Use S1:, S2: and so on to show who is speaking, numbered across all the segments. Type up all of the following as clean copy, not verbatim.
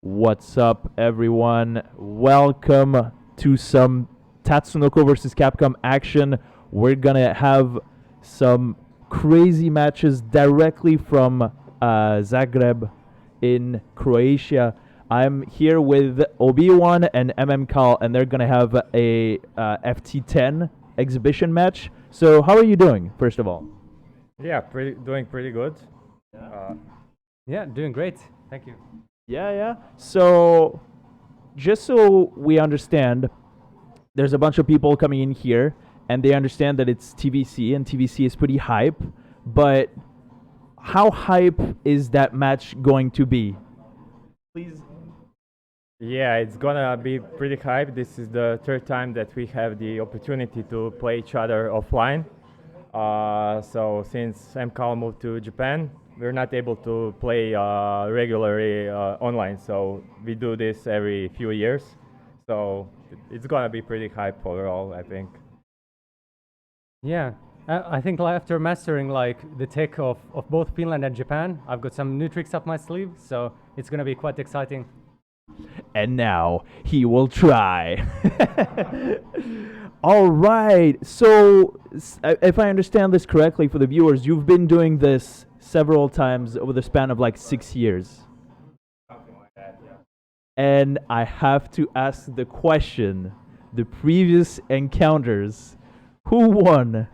S1: What's up, everyone? Welcome to some Tatsunoko vs Capcom action. We're gonna have some crazy matches directly from Zagreb in Croatia. I'm here with Obiiwan and mmKALL, and they're gonna have a FT10 exhibition match. So, how are you doing, first of all?
S2: Yeah, doing pretty good.
S3: Yeah, doing great. Thank you.
S1: Yeah. So, just so we understand, there's a bunch of people coming in here, and they understand that it's TvC, and TvC is pretty hype. But how hype is that match going to be? Please.
S2: Yeah, it's gonna be pretty hype. This is the third time that we have the opportunity to play each other offline. So since mmKALL moved to Japan, we're not able to play regularly online. So we do this every few years. So it's gonna be pretty hype overall, I think.
S3: Yeah, I think after mastering like the tech of both Finland and Japan, I've got some new tricks up my sleeve. So it's gonna be quite exciting.
S1: And now he will try. All right. So, if I understand this correctly for the viewers, you've been doing this several times over the span of like 6 years.
S2: Something like that, yeah.
S1: And I have to ask the question, the previous encounters, who won?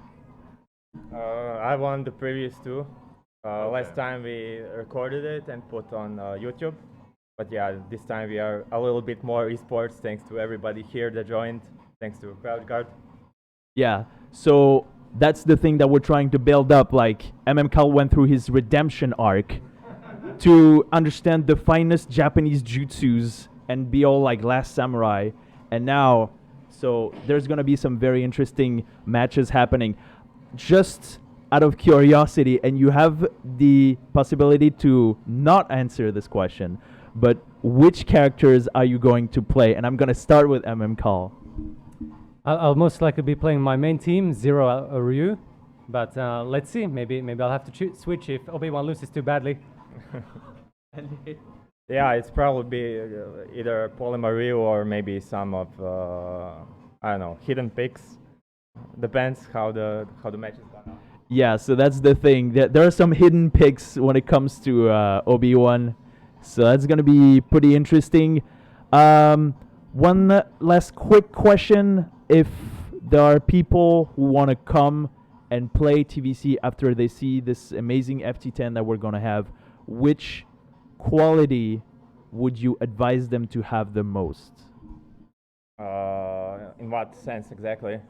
S2: I won the previous two. Last time we recorded it and put on YouTube. But yeah, this time we are a little bit more esports thanks to everybody here that joined, thanks to CrowdGuard.
S1: Yeah. So that's the thing that we're trying to build up. Like mmKALL went through his redemption arc to understand the finest Japanese jutsus and be all like Last Samurai. And now, so there's gonna be some very interesting matches happening. Just out of curiosity, and you have the possibility to not answer this question, but which characters are you going to play? And I'm gonna start with mmKALL.
S3: I'll most likely be playing my main team, Zero Ryu. But let's see. Maybe I'll have to switch if Obiiwan loses too badly.
S2: Yeah, it's probably either Polymer Ryu or maybe some of I don't know, hidden picks. Depends how the match is gonna.
S1: Yeah, so that's the thing. There are some hidden picks when it comes to Obiiwan. So that's going to be pretty interesting. One last quick question. If there are people who want to come and play TvC after they see this amazing FT10 that we're going to have, which quality would you advise them to have the most?
S2: In what sense exactly?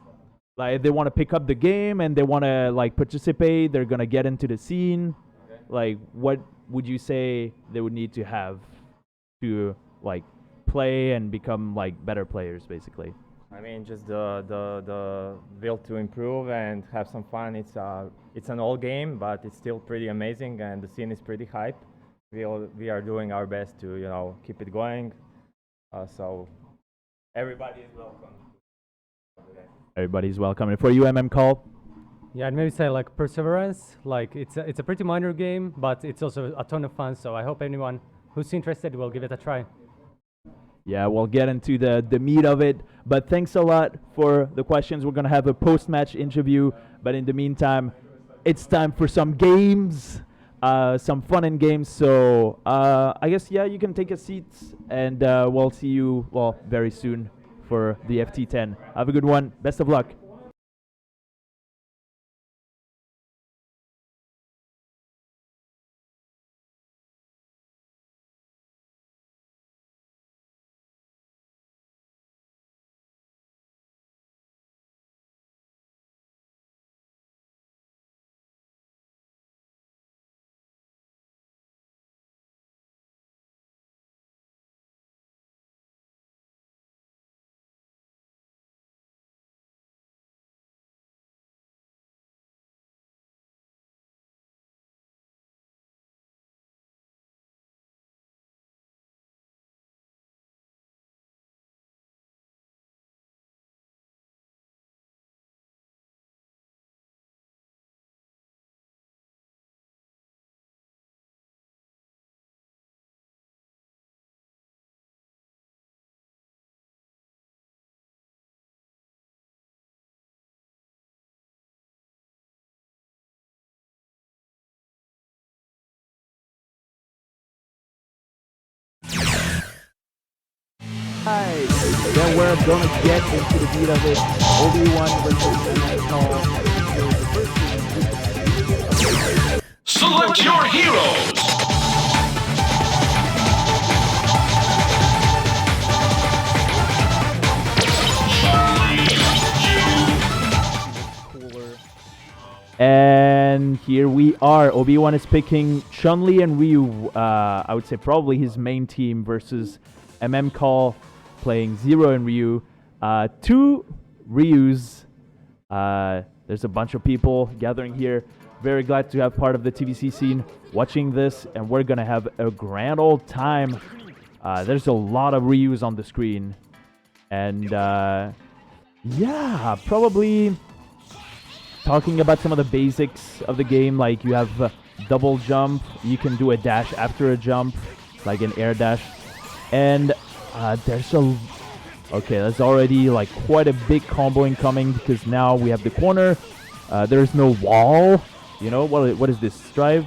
S1: Like if they want to pick up the game and they want to like participate, they're going to get into the scene.
S2: Okay.
S1: Like what would you say they would need to have to like play and become like better players basically?
S2: I mean, just the will to improve and have some fun. It's an old game, but it's still pretty amazing, and the scene is pretty hype. We are doing our best to keep it going. So everybody is welcome.
S1: Everybody's welcome. And for you, mmKALL?
S3: Yeah, I'd maybe say like Perseverance. Like it's a pretty minor game, but it's also a ton of fun. So I hope anyone who's interested will give it a try.
S1: Yeah, we'll get into the meat of it. But thanks a lot for the questions. We're going to have a post-match interview. But in the meantime, it's time for some games, some fun and games. So I guess, yeah, you can take a seat. And we'll see you, well, very soon for the FT10. Have a good one. Best of luck. Then we're gonna get into the beat of it. Obiiwan versus mmKALL.
S4: Select your heroes!
S1: And here we are. Obiiwan is picking Chun-Li and Ryu. I would say probably his main team versus mmKALL playing Zero and Ryu. Two Ryus. There's a bunch of people gathering here. Very glad to have part of the TvC scene watching this, and we're gonna have a grand old time. There's a lot of Ryus on the screen, and yeah, probably talking about some of the basics of the game, like you have double jump, you can do a dash after a jump, like an air dash, and there's already like quite a big comboing coming, because now we have the corner, there's no wall, you know, what is this, strive?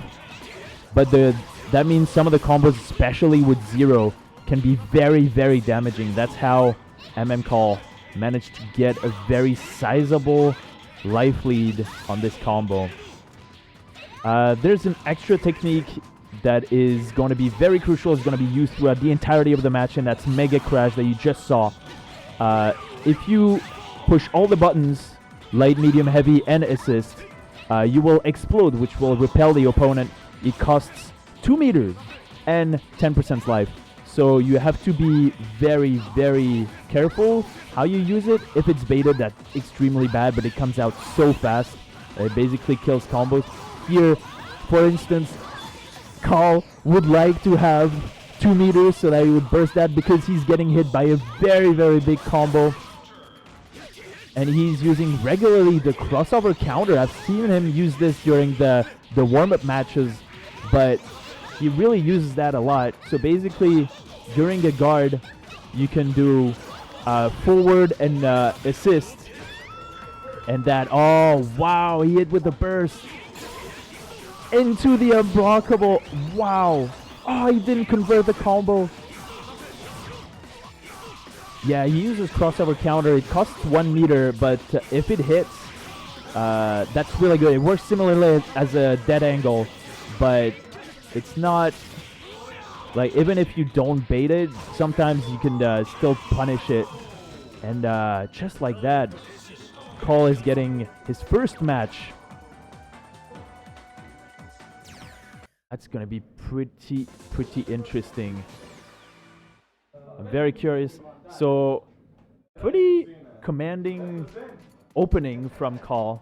S1: But that means some of the combos, especially with Zero, can be very, very damaging. That's how mmKALL managed to get a very sizable life lead on this combo. There's an extra technique that is going to be very crucial. It's going to be used throughout the entirety of the match, and that's Mega Crash that you just saw. If you push all the buttons, light, medium, heavy, and assist, you will explode, which will repel the opponent. It costs 2 meters and 10% life. So you have to be very, very careful how you use it. If it's baited, that's extremely bad, but it comes out so fast. It basically kills combos. Here, for instance, Kall would like to have 2 meters so that he would burst that, because he's getting hit by a very, very big combo. And he's using regularly the crossover counter. I've seen him use this during the warm-up matches, but he really uses that a lot. So basically, during a guard, you can do forward and assist. And that, oh wow, he hit with the burst into the unblockable. Wow. Oh, he didn't convert the combo. Yeah, he uses crossover counter. It costs 1 meter, but if it hits, that's really good. It works similarly as a dead angle, but it's not, like, even if you don't bait it, sometimes you can still punish it. And just like that, Kall is getting his first match. That's going to be pretty interesting. I'm very curious. So, pretty commanding opening from Kall.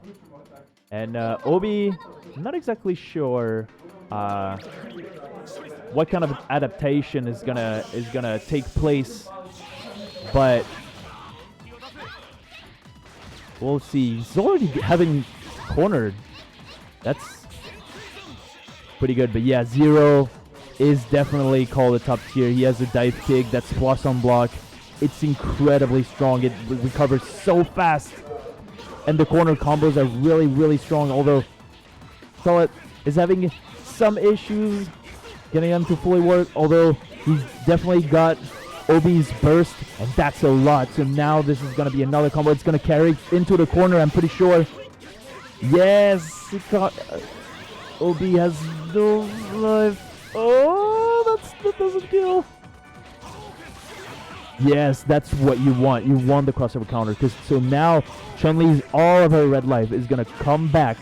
S1: And Obi, I'm not exactly sure what kind of adaptation is gonna take place, but we'll see. He's already having cornered. That's pretty good. But yeah, Zero is definitely called a top tier. He has a dive kick that's plus on block. It's incredibly strong. It recovers so fast. And the corner combos are really, really strong. Although Solid is having some issues getting them to fully work. Although he's definitely got Obi's burst, and that's a lot. So now this is going to be another combo. It's going to carry into the corner, I'm pretty sure. Yes! It got, Obi has no life. Oh, that doesn't kill. Yes, that's what you want. You want the crossover counter. So now Chun-Li's all of her red life is going to come back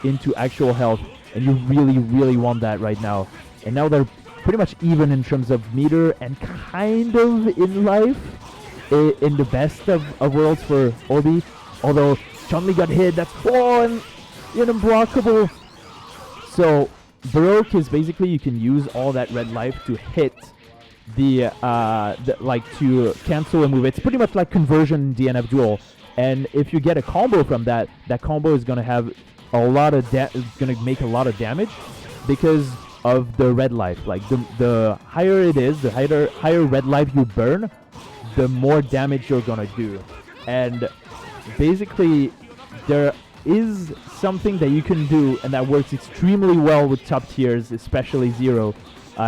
S1: into actual health. And you really, really want that right now. And now they're pretty much even in terms of meter and kind of in life. In the best of worlds for Obi. Although Chun-Li got hit. That's and unblockable. So Baroque is basically you can use all that red life to hit to cancel a move. It's pretty much like conversion DNF duel, and if you get a combo from that combo is gonna have a lot of make a lot of damage because of the red life. Like the higher it is, the higher red life you burn, the more damage you're gonna do. And basically there is something that you can do and that works extremely well with top tiers, especially Zero.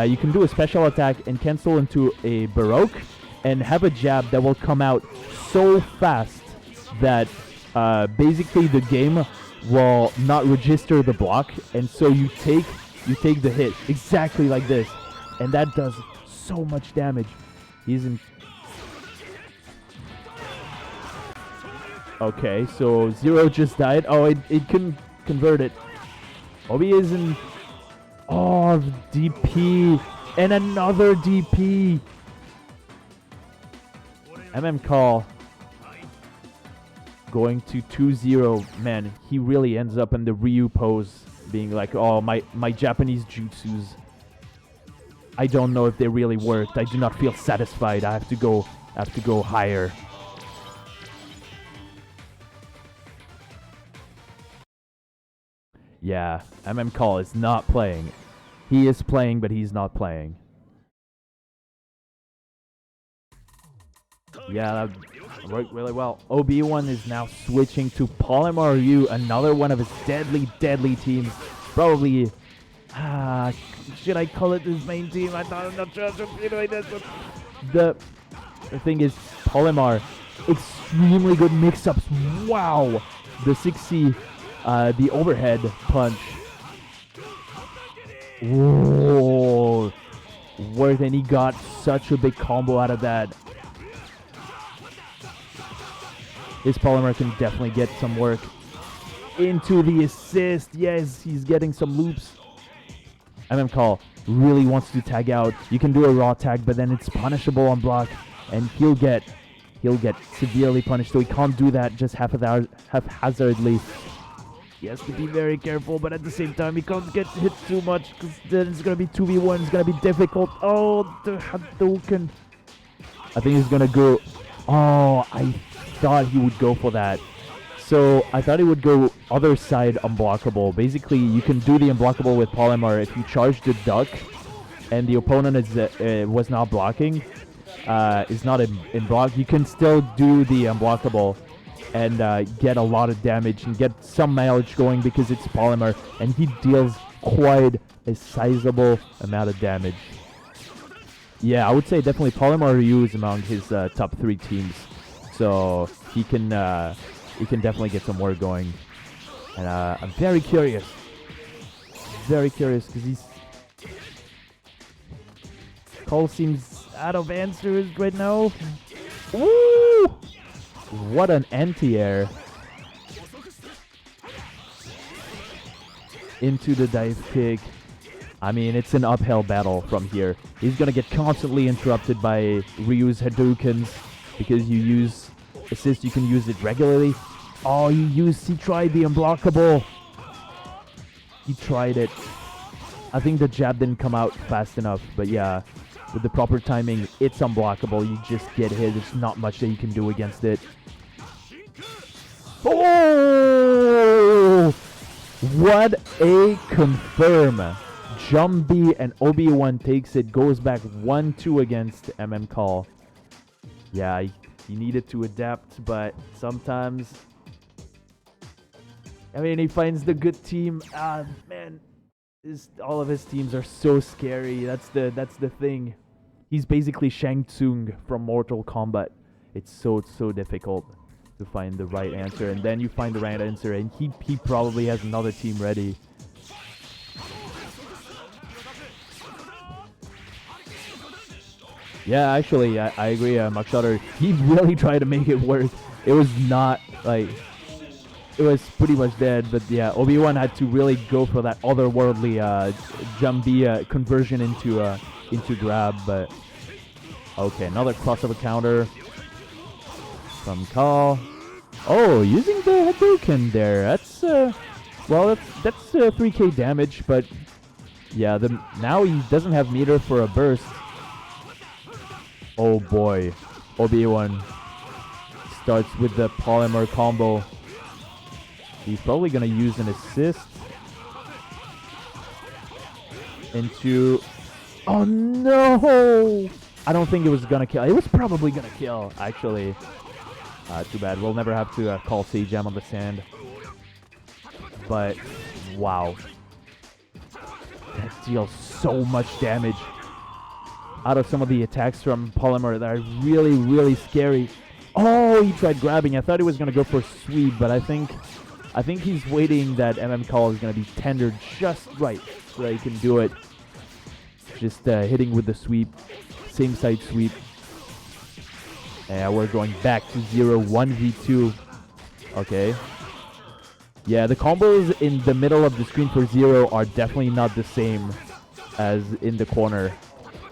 S1: You can do a special attack and cancel into a Baroque, and have a jab that will come out so fast that basically the game will not register the block, and so you take the hit exactly like this, and that does so much damage. He's in. Okay, so Zero just died. Oh, it couldn't convert it. Obi is in. Oh, DP and another DP. mmKALL going to 2-0. Man, he really ends up in the Ryu pose, being like, oh, my Japanese jutsus, I don't know if they really worked. I do not feel satisfied. I have to go higher. Yeah, mmKALL is not playing. He is playing, but he's not playing. Yeah, that worked really well. Obiiwan is now switching to Polymer Ryu, another one of his deadly teams. Probably, should I call it his main team? I'm not sure. The thing is, Polymer, extremely good mix-ups. Wow, the 6C, the overhead punch. Whoa, worth, and he got such a big combo out of that. His Polymer can definitely get some work into the assist. Yes, he's getting some loops. mmKALL really wants to tag out. You can do a raw tag, but then it's punishable on block, and he'll get severely punished. So he can't do that just haphazardly. He has to be very careful, but at the same time, he can't get hit too much, because then it's gonna be 2v1. It's gonna be difficult. Oh, the Hadouken! I think he's gonna go. Oh, I thought he would go for that. So I thought he would go other side unblockable. Basically, you can do the unblockable with Polymer if you charge the duck and the opponent is was not blocking, is not in block. You can still do the unblockable and get a lot of damage and get some mileage going because it's Polymer, and he deals quite a sizable amount of damage. Yeah, I would say definitely Polymer Ryu is among his top 3 teams. So he can definitely get some work going, and I'm very curious because Cole seems out of answers right now. Woo! What an anti-air into the dive kick. I mean, it's an uphill battle from here. He's gonna get constantly interrupted by Ryu's Hadoukens. Because you use assist, you can use it regularly. Oh, he tried the unblockable. He tried it. I think the jab didn't come out fast enough, but yeah, with the proper timing, it's unblockable. You just get hit. There's not much that you can do against it. Oh! What a confirm. Jumbi and Obiiwan takes it, goes back 1-2 against mmKALL. Yeah, he needed to adapt, but sometimes, I mean, he finds the good team. Man, all of his teams are so scary. That's the thing. He's basically Shang Tsung from Mortal Kombat. It's so difficult to find the right answer, and then you find the right answer, and he probably has another team ready. Yeah, actually, I agree, Makshutter. He really tried to make it work. It was not, like, it was pretty much dead, but yeah, Obiiwan had to really go for that otherworldly Jumbi conversion into grab, but okay, another crossover counter from Kall. Oh, using the Hadouken there. That's, well, that's 3k damage, but yeah, now he doesn't have meter for a burst. Oh boy, Obiiwan starts with the Polymer combo. He's probably gonna use an assist into. Oh no! I don't think it was gonna kill. It was probably gonna kill, actually. Too bad. We'll never have to call C-Jam on the sand. But wow, that deals so much damage. out of some of the attacks from Polymer that are really, really scary. Oh, he tried grabbing. I thought he was gonna go for a sweep, but I think he's waiting that mmKALL is gonna be tendered just right so that he can do it. Just hitting with the sweep, same side sweep. And we're going back to 0, 1v2. Okay. Yeah, the combos in the middle of the screen for 0 are definitely not the same as in the corner.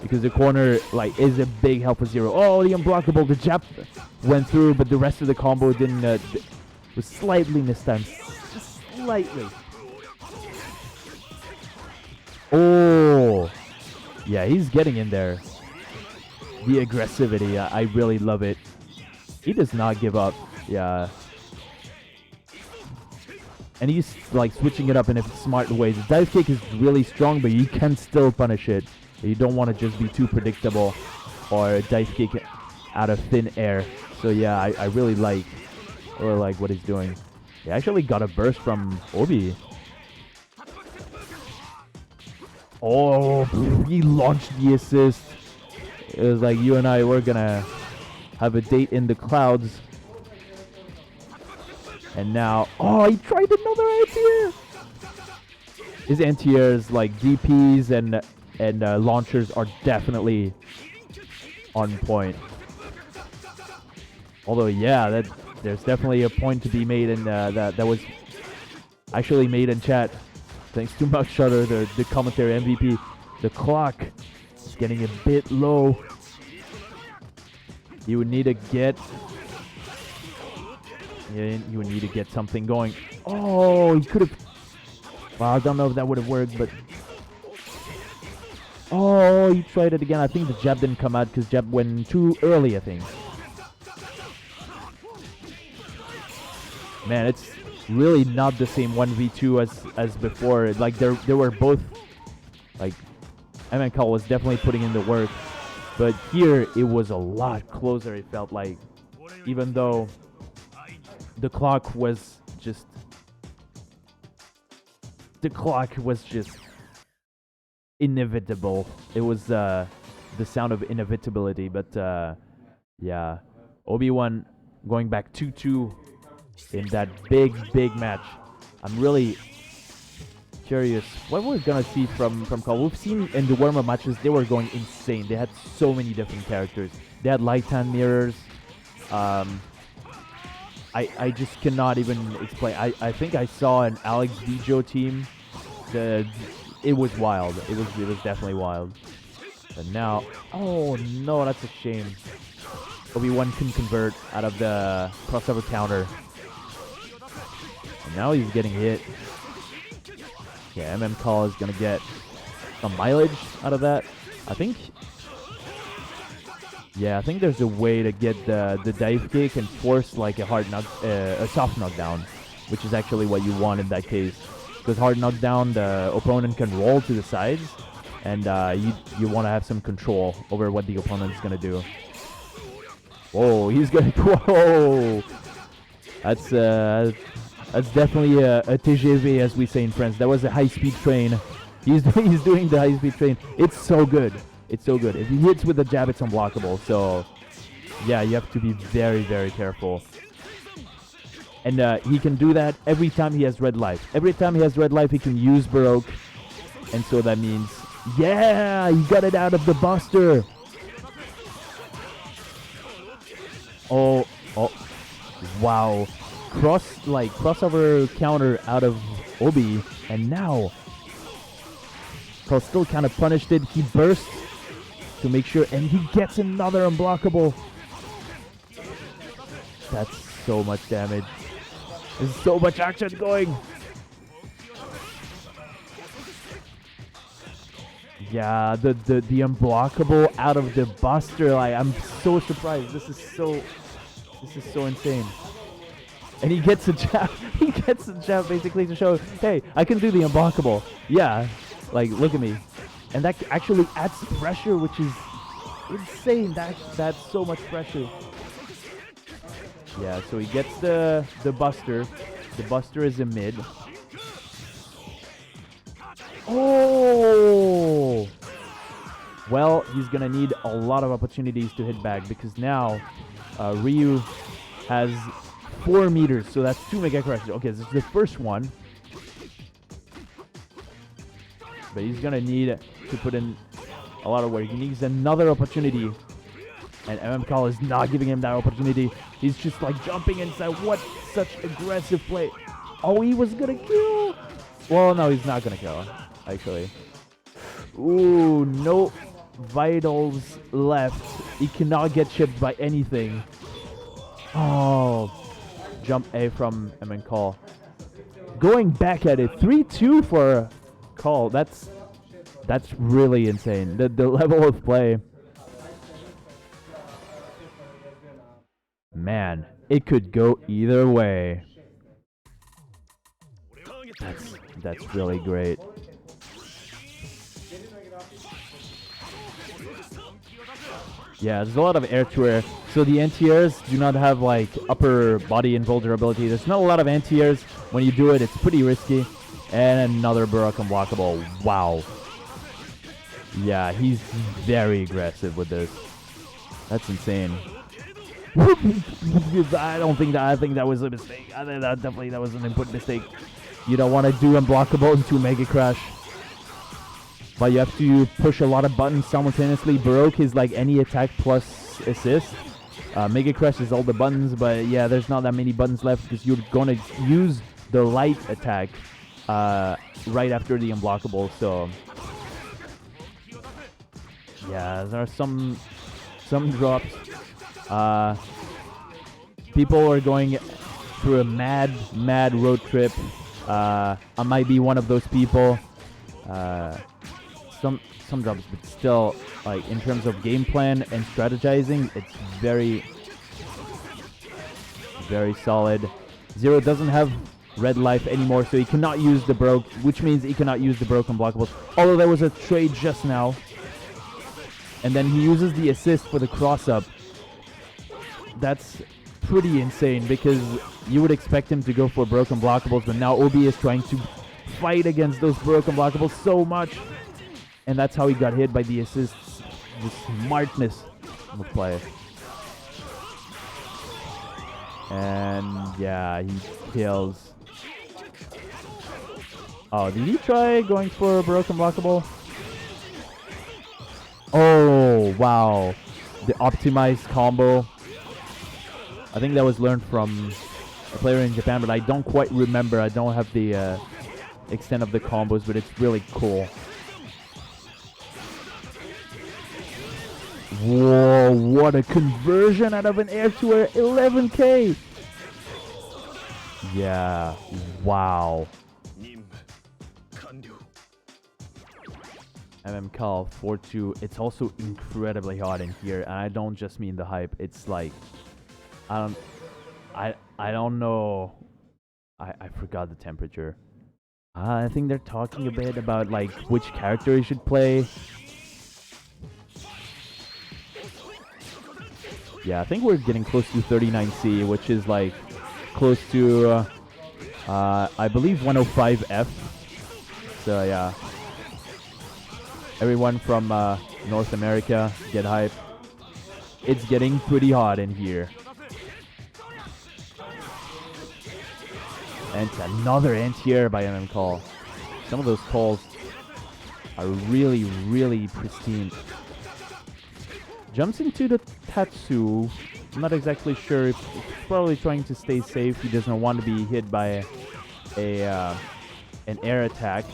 S1: Because the corner like is a big help for 0. Oh, the unblockable, the jab went through, but the rest of the combo didn't, was slightly mistimed. Just slightly. Oh. Yeah, he's getting in there. The aggressivity, I really love it. He does not give up. Yeah. And he's like switching it up in a smart way. The dive kick is really strong, but you can still punish it. You don't want to just be too predictable or dive kick out of thin air. So yeah, I really like what he's doing. He actually got a burst from Obi. Oh, he launched the assist. It was like you and I were gonna have a date in the clouds. And now, oh, he tried another anti-air. His anti-airs, like DPs and launchers, are definitely on point. Although, yeah, there's definitely a point to be made, and that was actually made in chat. Thanks to Mouse Shutter, the commentary MVP. The clock is getting a bit low. You would need to get... Yeah, you would need to get something going. Oh, he could have... Well, I don't know if that would have worked, but... Oh, he tried it again. I think the jab didn't come out because jab went too early, I think. Man, it's really not the same 1v2 as before. Like, they were both... Like, mmKALL was definitely putting in the work. But here, it was a lot closer, it felt like. Even though... The clock was just inevitable. It was the sound of inevitability, but yeah, Obiiwan going back 2-2 in that big match. I'm really curious what we're gonna see from Call. We've seen in the warm-up matches they were going insane. They had so many different characters. They had lifetime mirrors. I just cannot even explain. I think I saw an Alex Vijo team. It was wild. It was definitely wild. But now, oh no, that's a shame. Obiiwan can convert out of the crossover counter. And now he's getting hit. Yeah, mmKALL is gonna get some mileage out of that. I think. Yeah, I think there's a way to get the dive kick and force like a soft knockdown, which is actually what you want in that case. Because hard knockdown, the opponent can roll to the sides, and you want to have some control over what the opponent's gonna do. Whoa, he's gonna whoa! That's definitely a TGV, as we say in France. That was a high-speed train. He's doing the high-speed train. It's so good. It's so good. If he hits with the jab, it's unblockable. So, yeah, you have to be very, very careful. And he can do that every time he has red life. Every time he has red life, he can use Baroque. And so that means, yeah, he got it out of the buster. Oh, wow. Crossover counter out of Obi. And now, Cole still kind of punished it. He bursts to make sure, and he gets another unblockable. That's so much damage. There's so much action going. Yeah, the unblockable out of the buster. Like, I'm so surprised. This is so insane. And he gets a jab. He gets a jab basically to show, hey, I can do the unblockable. Yeah, like look at me. And that actually adds pressure, which is insane. That's so much pressure. Yeah, so he gets the buster. The buster is in mid. Oh! Well, he's gonna need a lot of opportunities to hit back because now Ryu has 4 meters, so that's 2 mega crashes. Okay, this is the first one. But he's gonna need to put in a lot of work. He needs another opportunity. And mmKALL is not giving him that opportunity. He's just like jumping inside. What such aggressive play. Oh, he was gonna kill. Well, no, he's not gonna kill, actually. Ooh, no vitals left. He cannot get chipped by anything. Oh, jump A from mmKALL. Going back at it, 3-2 for Call. That's really insane. The level of play. Man, it could go either way. That's really great. Yeah, there's a lot of air to air. So the anti-airs do not have like upper body invulnerability. There's not a lot of anti-airs. When you do it, it's pretty risky. And another Burrock unblockable. Wow. Yeah, he's very aggressive with this. That's insane. I think that was a mistake. I think that was an input mistake. You don't want to do unblockable into Mega Crash. But you have to push a lot of buttons simultaneously. Baroque is like any attack plus assist. Mega Crash is all the buttons, but yeah, there's not that many buttons left because you're gonna use the light attack right after the unblockable. So yeah, there are some drops. People are going through a mad road trip. I might be one of those people. Some drops, but still, like in terms of game plan and strategizing, it's very solid. Zero doesn't have red life anymore, so he cannot use the broke, which means he cannot use the broken blockables. Although there was a trade just now, and then he uses the assist for the cross up. That's pretty insane because you would expect him to go for broken blockables, but now Obi is trying to fight against those broken blockables so much. And that's how he got hit by the assists. The smartness of the play. And yeah, he kills. Oh, did he try going for a broken blockable? Oh, wow. The optimized combo. I think that was learned from a player in Japan, but I don't quite remember. I don't have the extent of the combos, but it's really cool. Whoa, what a conversion out of an air-to-air 11K! Yeah, wow. mmKALL 4-2. It's also incredibly hot in here, and I don't just mean the hype. It's like, I don't know. I forgot the temperature. I think they're talking a bit about like which character he should play. Yeah, I think we're getting close to 39C, which is like close to, I believe 105F. So yeah, everyone from North America, get hype. It's getting pretty hot in here. And another anti-air by mmKALL. Some of those calls are really, really pristine. Jumps into the Tatsu. I'm not exactly sure if he's probably trying to stay safe. He doesn't want to be hit by an air attack.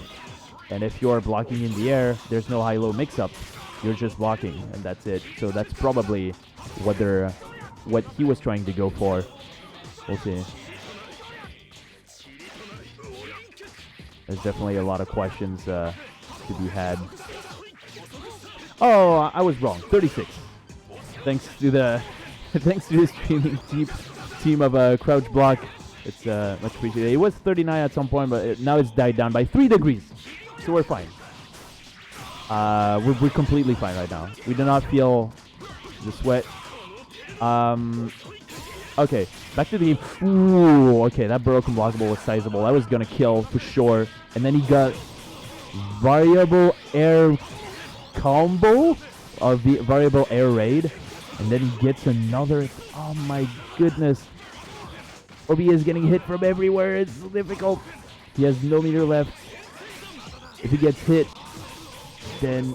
S1: And if you're blocking in the air, there's no high-low mix-up. You're just blocking, and that's it. So that's probably what he was trying to go for. We'll see. There's definitely a lot of questions to be had. Oh, I was wrong. 36. Thanks to the streaming team of Crouch Block. It's much appreciated. It was 39 at some point, but now it's died down by 3 degrees. So we're fine. We're completely fine right now. We do not feel the sweat. Okay, back to the game. Ooh, okay, that broken blockable was sizable. That was gonna kill for sure. And then he got variable air combo of the variable air raid, and then he gets another. Oh my goodness. Obi is getting hit from everywhere. It's so difficult. He has no meter left. If he gets hit, then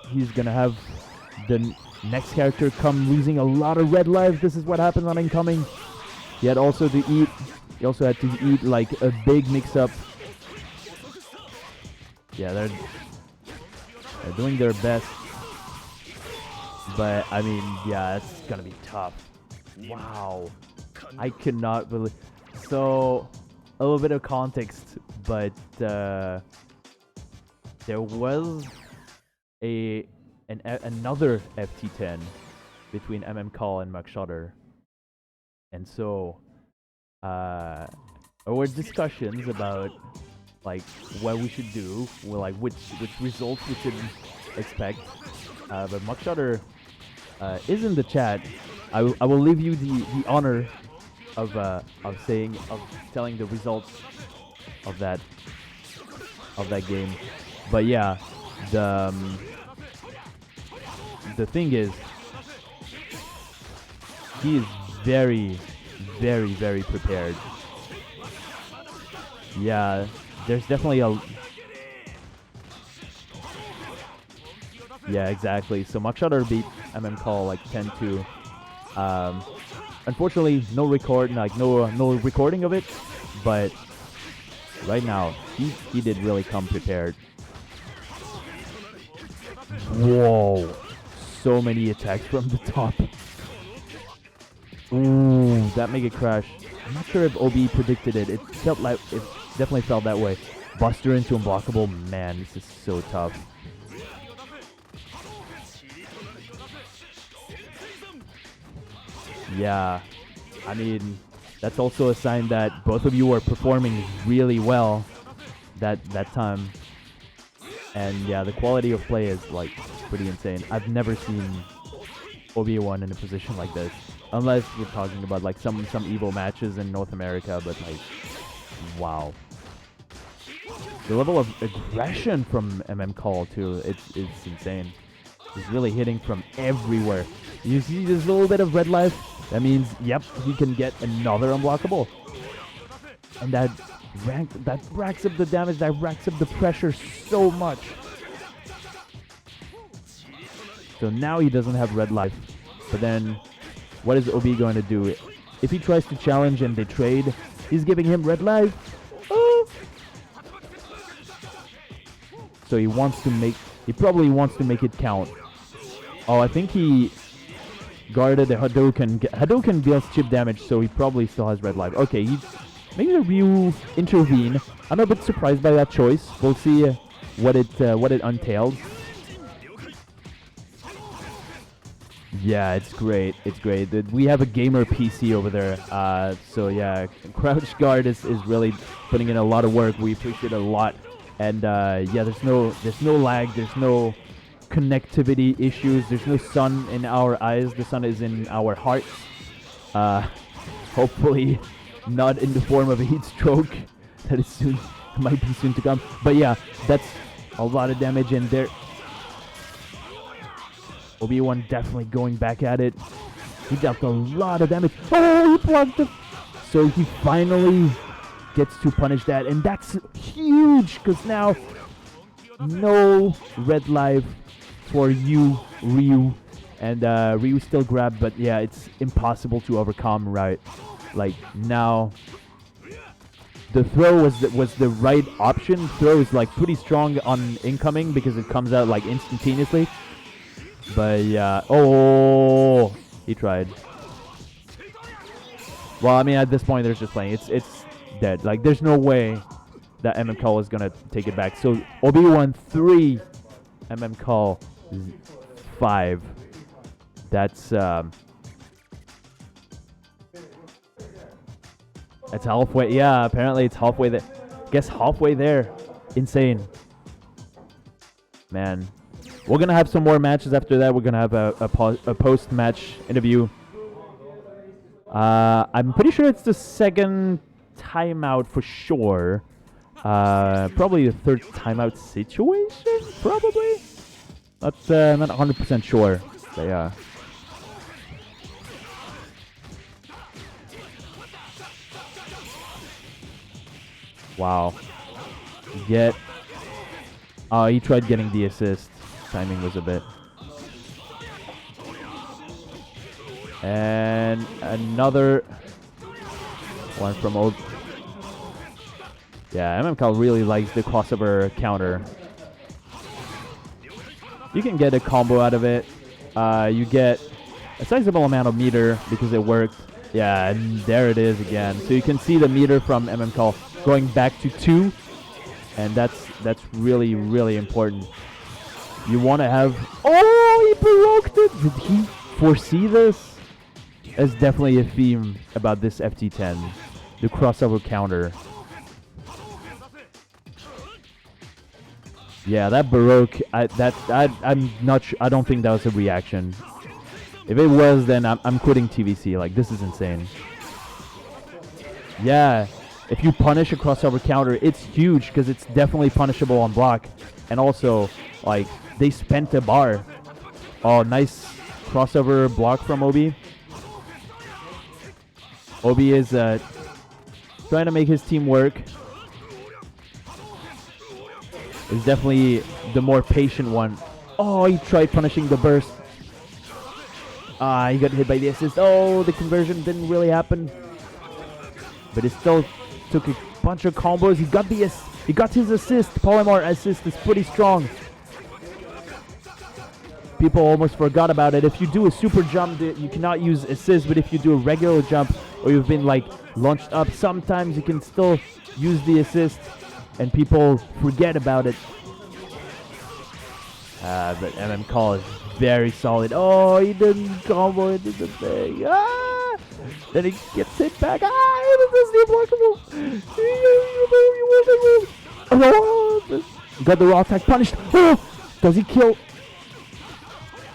S1: he's gonna have the next character come losing a lot of red lives. This is what happens on incoming. He had also to eat. He also had to eat like a big mix-up. Yeah, they're doing their best, but I mean, yeah, it's gonna be tough. Wow, I cannot believe. So, a little bit of context, but there was another FT10 between mmKALL and mmKALL, and so there were discussions about like what we should do, like which results we should expect. But mmKALL is in the chat. I will leave you the honor of telling the results of that game. But yeah, the thing is, he is very, very, very prepared. Yeah, there's definitely a... Yeah, exactly. So mmKALL beat mmKALL like 10-2. Unfortunately, no recording of it, but right now he did really come prepared. Whoa, so many attacks from the top. Ooh, that mega crash. I'm not sure if Obi predicted it. It felt like it definitely felt that way. Buster into unblockable. Man, this is so tough. Yeah, I mean, that's also a sign that both of you were performing really well that time. And yeah, the quality of play is like pretty insane. I've never seen Obiiwan in a position like this, unless we're talking about like some Evo matches in North America. But like, wow, the level of aggression from mmKALL too, it's insane. He's really hitting from everywhere. You see this little bit of red life? That means, yep, he can get another unblockable. And that racks up the damage, that racks up the pressure so much. So now he doesn't have red life. But then, what is Obi going to do? If he tries to challenge and they trade, he's giving him red life. Oh. So he probably wants to make it count. Oh, I think he guarded the Hadouken. Hadouken deals chip damage, so he probably still has red life. Okay, maybe the Ryu intervene. I'm a bit surprised by that choice. We'll see what it entails. Yeah, it's great. It's great. We have a gamer PC over there. So yeah, Crouch Guard is really putting in a lot of work. We appreciate it a lot. And yeah, there's no lag. There's no connectivity issues. There's no sun in our eyes. The sun is in our hearts. Hopefully not in the form of a heat stroke that is might be soon to come. But yeah, that's a lot of damage in there. Obiiwan definitely going back at it. He dealt a lot of damage. Oh, he blocked it. So he finally gets to punish that, and that's huge because now no red life for Ryu, and Ryu still grabbed, but yeah, it's impossible to overcome, right? Like now, the throw was the right option. Throw is like pretty strong on incoming because it comes out like instantaneously. But yeah, oh, he tried. Well, I mean, at this point, there's just playing. It's dead. Like, there's no way that mmKALL is gonna take it back. So Obiiwan 3, mmKALL 5. That's halfway. Yeah, apparently it's halfway there. Guess halfway there. Insane. Man. We're going to have some more matches after that. We're going to have a post-match interview. I'm pretty sure it's the second timeout for sure. Probably the third timeout situation, probably. Not 100% sure. But yeah. Wow. He tried getting the assist. Timing was a bit. And another one from Yeah, mmKALL really likes the crossover counter. You can get a combo out of it. You get a sizable amount of meter because it worked. Yeah, and there it is again. So you can see the meter from mmKALL going back to 2, and that's really, really important. You want to have... Oh, he broke it! Did he foresee this? There's definitely a theme about this FT10. The crossover counter. Yeah, that Baroque, I'm not sure. I don't think that was a reaction. If it was, then I'm quitting TvC. Like, this is insane. Yeah, if you punish a crossover counter, it's huge because it's definitely punishable on block. And also, like, they spent a bar. Oh, nice crossover block from Obi. Obi is trying to make his team work. Is definitely the more patient one. Oh, he tried punishing the burst. He got hit by the assist. Oh, the conversion didn't really happen. But it still took a bunch of combos. He got his assist. Polymar assist is pretty strong. People almost forgot about it. If you do a super jump, you cannot use assist. But if you do a regular jump or you've been like launched up, sometimes you can still use the assist. And people forget about it. But mmKALL is very solid. Oh, he didn't combo into the thing. Then he gets hit back. This is unblockable. Got the raw attack punished. Does he kill?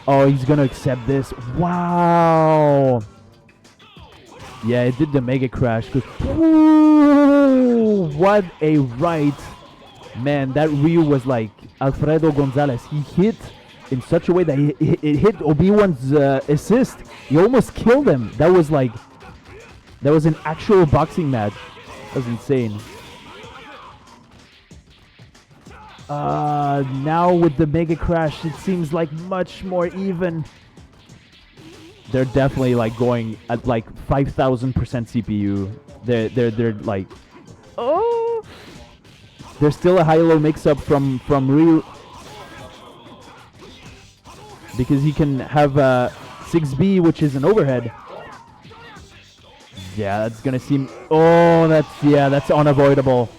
S1: Oh, he's gonna accept this. Wow. Yeah, it did the mega crash. Ooh, what a right. Man, that Ryu was like Alfredo Gonzalez. He hit in such a way that it hit Obiiwan's assist. He almost killed him. That was an actual boxing match. That was insane. Now with the mega crash, it seems like much more even. They're definitely like going at like 5,000% CPU. They're like, oh, there's still a high-low mix-up from Ryu because he can have 6B, which is an overhead. Yeah, that's gonna seem. Oh, that's unavoidable.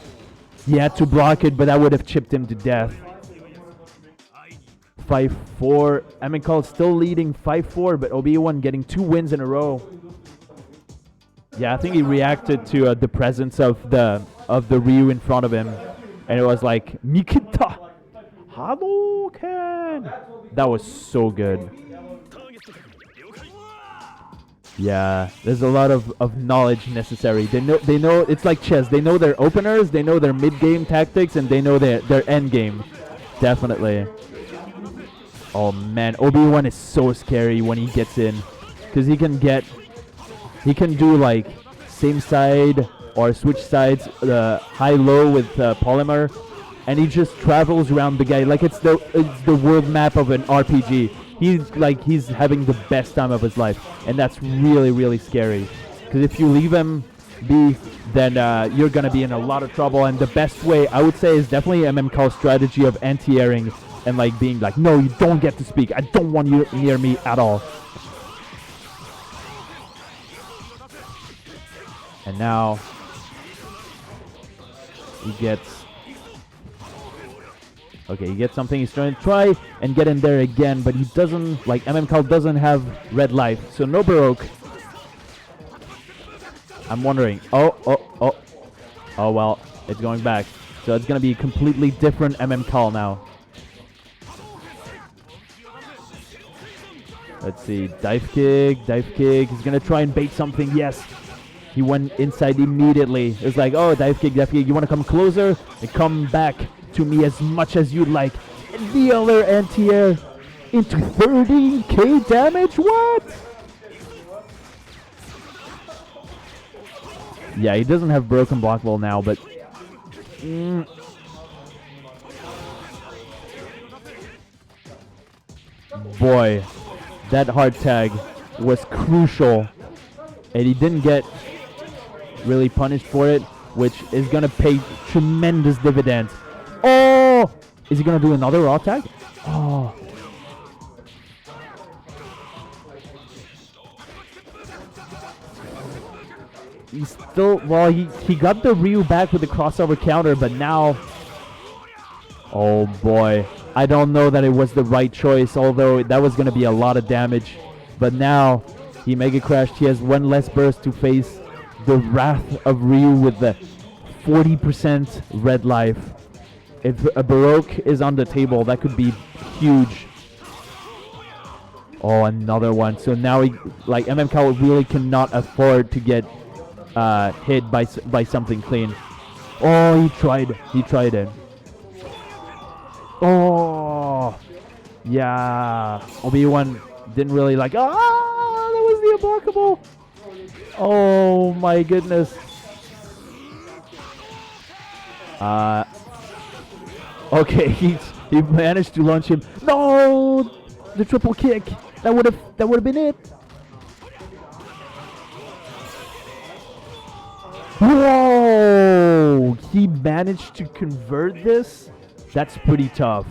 S1: He had to block it, but that would have chipped him to death. 5-4. mmKALL still leading 5-4, but Obiiwan getting 2 wins in a row. Yeah, I think he reacted to the presence of the Ryu in front of him, and it was like Mikita Hadouken. That was so good. Yeah, there's a lot of knowledge necessary. They know it's like chess. They know their openers, they know their mid-game tactics, and they know their end game. Definitely. Oh man, Obiiwan is so scary when he gets in, because he can do like same side or switch sides, high-low with Polymer, and he just travels around the guy like it's the world map of an RPG. He's having the best time of his life, and that's really, really scary. Because if you leave him be, then you're gonna be in a lot of trouble. And the best way, I would say, is definitely mmKALL's strategy of anti-airing and like being like, no, you don't get to speak. I don't want you near me at all. And now he gets. Okay, he gets something. He's trying to try and get in there again, but he doesn't, like, mmKALL doesn't have red life, so no Baroque. I'm wondering. Oh, well, it's going back. So it's going to be a completely different mmKALL now. Let's see. Dive kick. He's going to try and bait something. Yes. He went inside immediately. It's like, oh, dive kick. You want to come closer? And come back to me as much as you'd like. And the other anti-air. into 30k damage? What? Yeah, he doesn't have broken block wall now, but... Boy, that hard tag was crucial. And he didn't get really punished for it, which is going to pay tremendous dividends. Oh! Is he going to do another raw tag? Oh. He's still, well, he got the Ryu back with the crossover counter, but now, oh boy, I don't know that it was the right choice, although that was going to be a lot of damage. But now, he mega crashed, he has one less burst to face the wrath of Ryu with the 40% red life. If a Baroque is on the table, that could be huge. Oh, another one. So now he, like, mmKALL really cannot afford to get hit by something clean. Oh, he tried it. Oh, yeah. Obiiwan didn't really like. Ah, that was the unblockable. Oh my goodness. Okay, he managed to launch him. No, the triple kick. That would have been it. Whoa! He managed to convert this. That's pretty tough.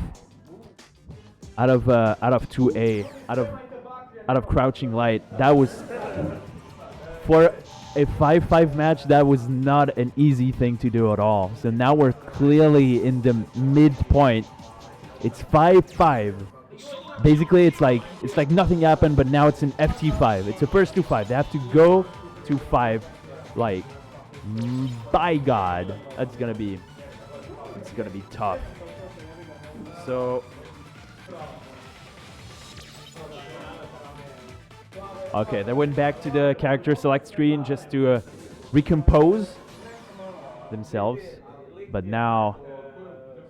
S1: Out of 2A, out of crouching light. That was, for a 5-5 match, that was not an easy thing to do at all. So now we're clearly in the midpoint. It's 5-5. Basically, it's like nothing happened, but now it's an FT5. It's a first to 5. They have to go to 5. Like, by God, it's gonna be tough. So, okay, they went back to the character select screen just to recompose themselves, but now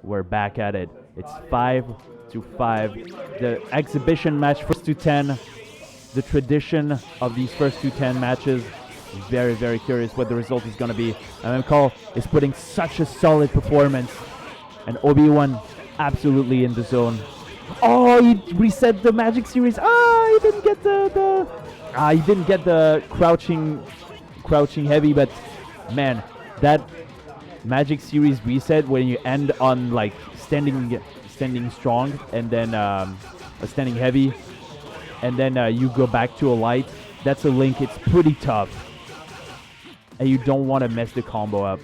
S1: we're back at it. It's 5-5. The exhibition match, first to 10. The tradition of these first to 10 matches. Very, very curious what the result is going to be. mmKALL is putting such a solid performance, and Obiiwan absolutely in the zone. Oh, he reset the Magic Series. He didn't get he didn't get the crouching heavy, but man, that Magic Series reset when you end on like standing strong and then a standing heavy, and then you go back to a light. That's a link. It's pretty tough. And you don't want to mess the combo up.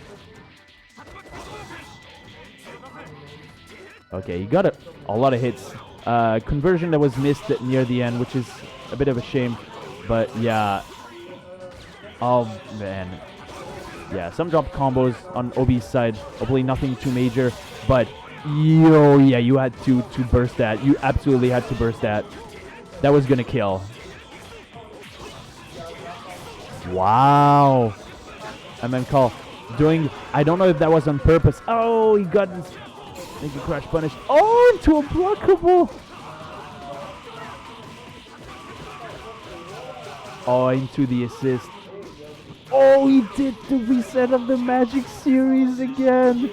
S1: Okay, you got a lot of hits. Conversion that was missed near the end, which is a bit of a shame. But yeah. Oh, man. Yeah, some drop combos on Obi's side. Hopefully nothing too major. But, yeah, you had to burst that. You absolutely had to burst that. That was going to kill. Wow. mmKALL doing, I don't know if that was on purpose. Oh, he got his Mega Crash punished. Oh, into a blockable. Oh, into the assist. Oh, he did the reset of the Magic Series again.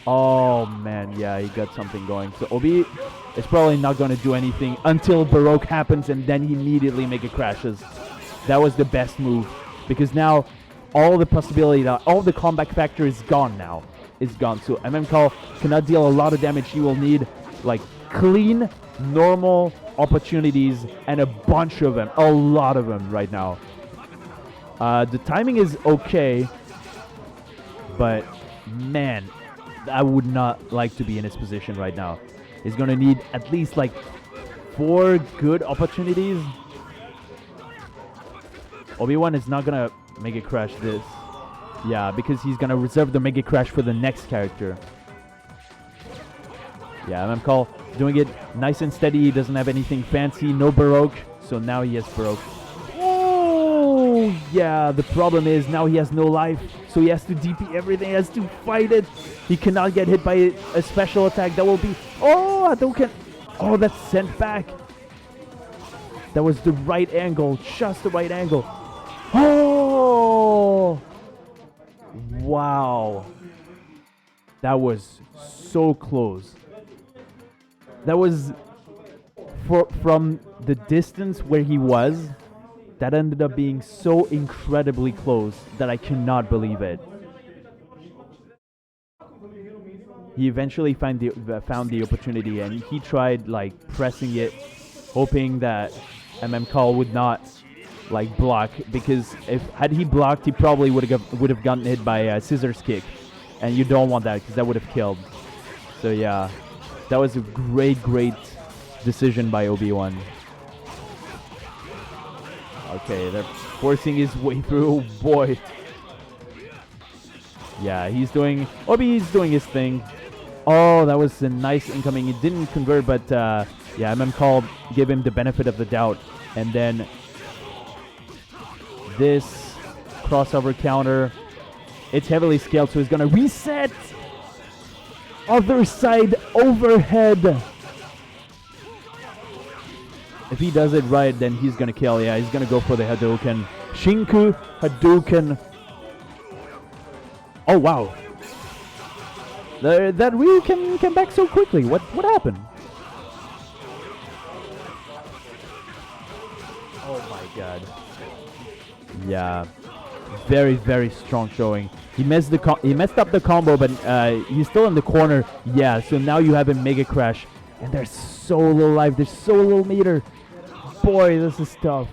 S1: Oh, man, yeah, he got something going. So Obi is probably not going to do anything until Baroque happens, and then he immediately Mega Crashes. That was the best move. Because now, all the possibility, all the comeback factor is gone now. It's gone. So mmKALL cannot deal a lot of damage. He will need, like, clean, normal opportunities and a bunch of them. A lot of them right now. The timing is okay. But, man, I would not like to be in his position right now. He's going to need at least, like, 4 good opportunities. Obiiwan is not gonna Mega Crash this. Yeah, because he's gonna reserve the Mega Crash for the next character. Yeah, mmKALL doing it nice and steady. He doesn't have anything fancy. No Baroque. So now he has Baroque. Oh, yeah. The problem is now he has no life. So he has to DP everything. He has to fight it. He cannot get hit by a special attack. That will be... Oh, Oh, that's sent back. That was the right angle, just the right angle. Oh! Wow. That was so close. That was from the distance where he was, that ended up being so incredibly close that I cannot believe it. He eventually found the opportunity, and he tried like pressing it, hoping that mmKALL would not like block, because had he blocked, he probably would have gotten hit by a scissors kick, and you don't want that because that would have killed. So yeah, that was a great decision by Obiiwan. Okay, they're forcing his way through. Oh boy. Yeah, Obi's doing his thing. Oh, that was a nice incoming. It didn't convert, but yeah, mmKALL gave him the benefit of the doubt. And then this crossover counter, it's heavily scaled, so he's gonna reset. Other side overhead. If he does it right, then he's gonna kill. Yeah, he's gonna go for the Hadouken. Shinku Hadouken. Oh wow. That Ryu came back so quickly. What happened? Oh my god. Yeah. Very strong showing. He messed up the combo, but he's still in the corner. Yeah, so now you have a Mega Crash. And there's so little life. There's so little meter. Boy, this is tough.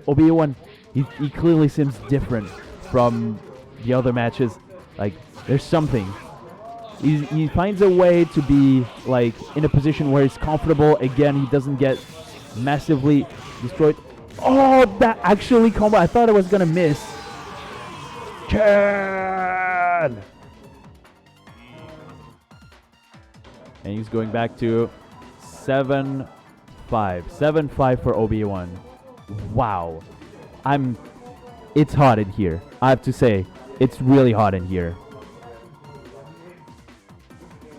S1: Obiiwan, he clearly seems different from the other matches. Like, there's something. He finds a way to be like in a position where he's comfortable. Again, he doesn't get massively destroyed. Oh, that actually combo. I thought I was gonna miss. Can. And he's going back to 7-5. 7-5 for Obiiwan. Wow. It's hot in here. I have to say, it's really hot in here.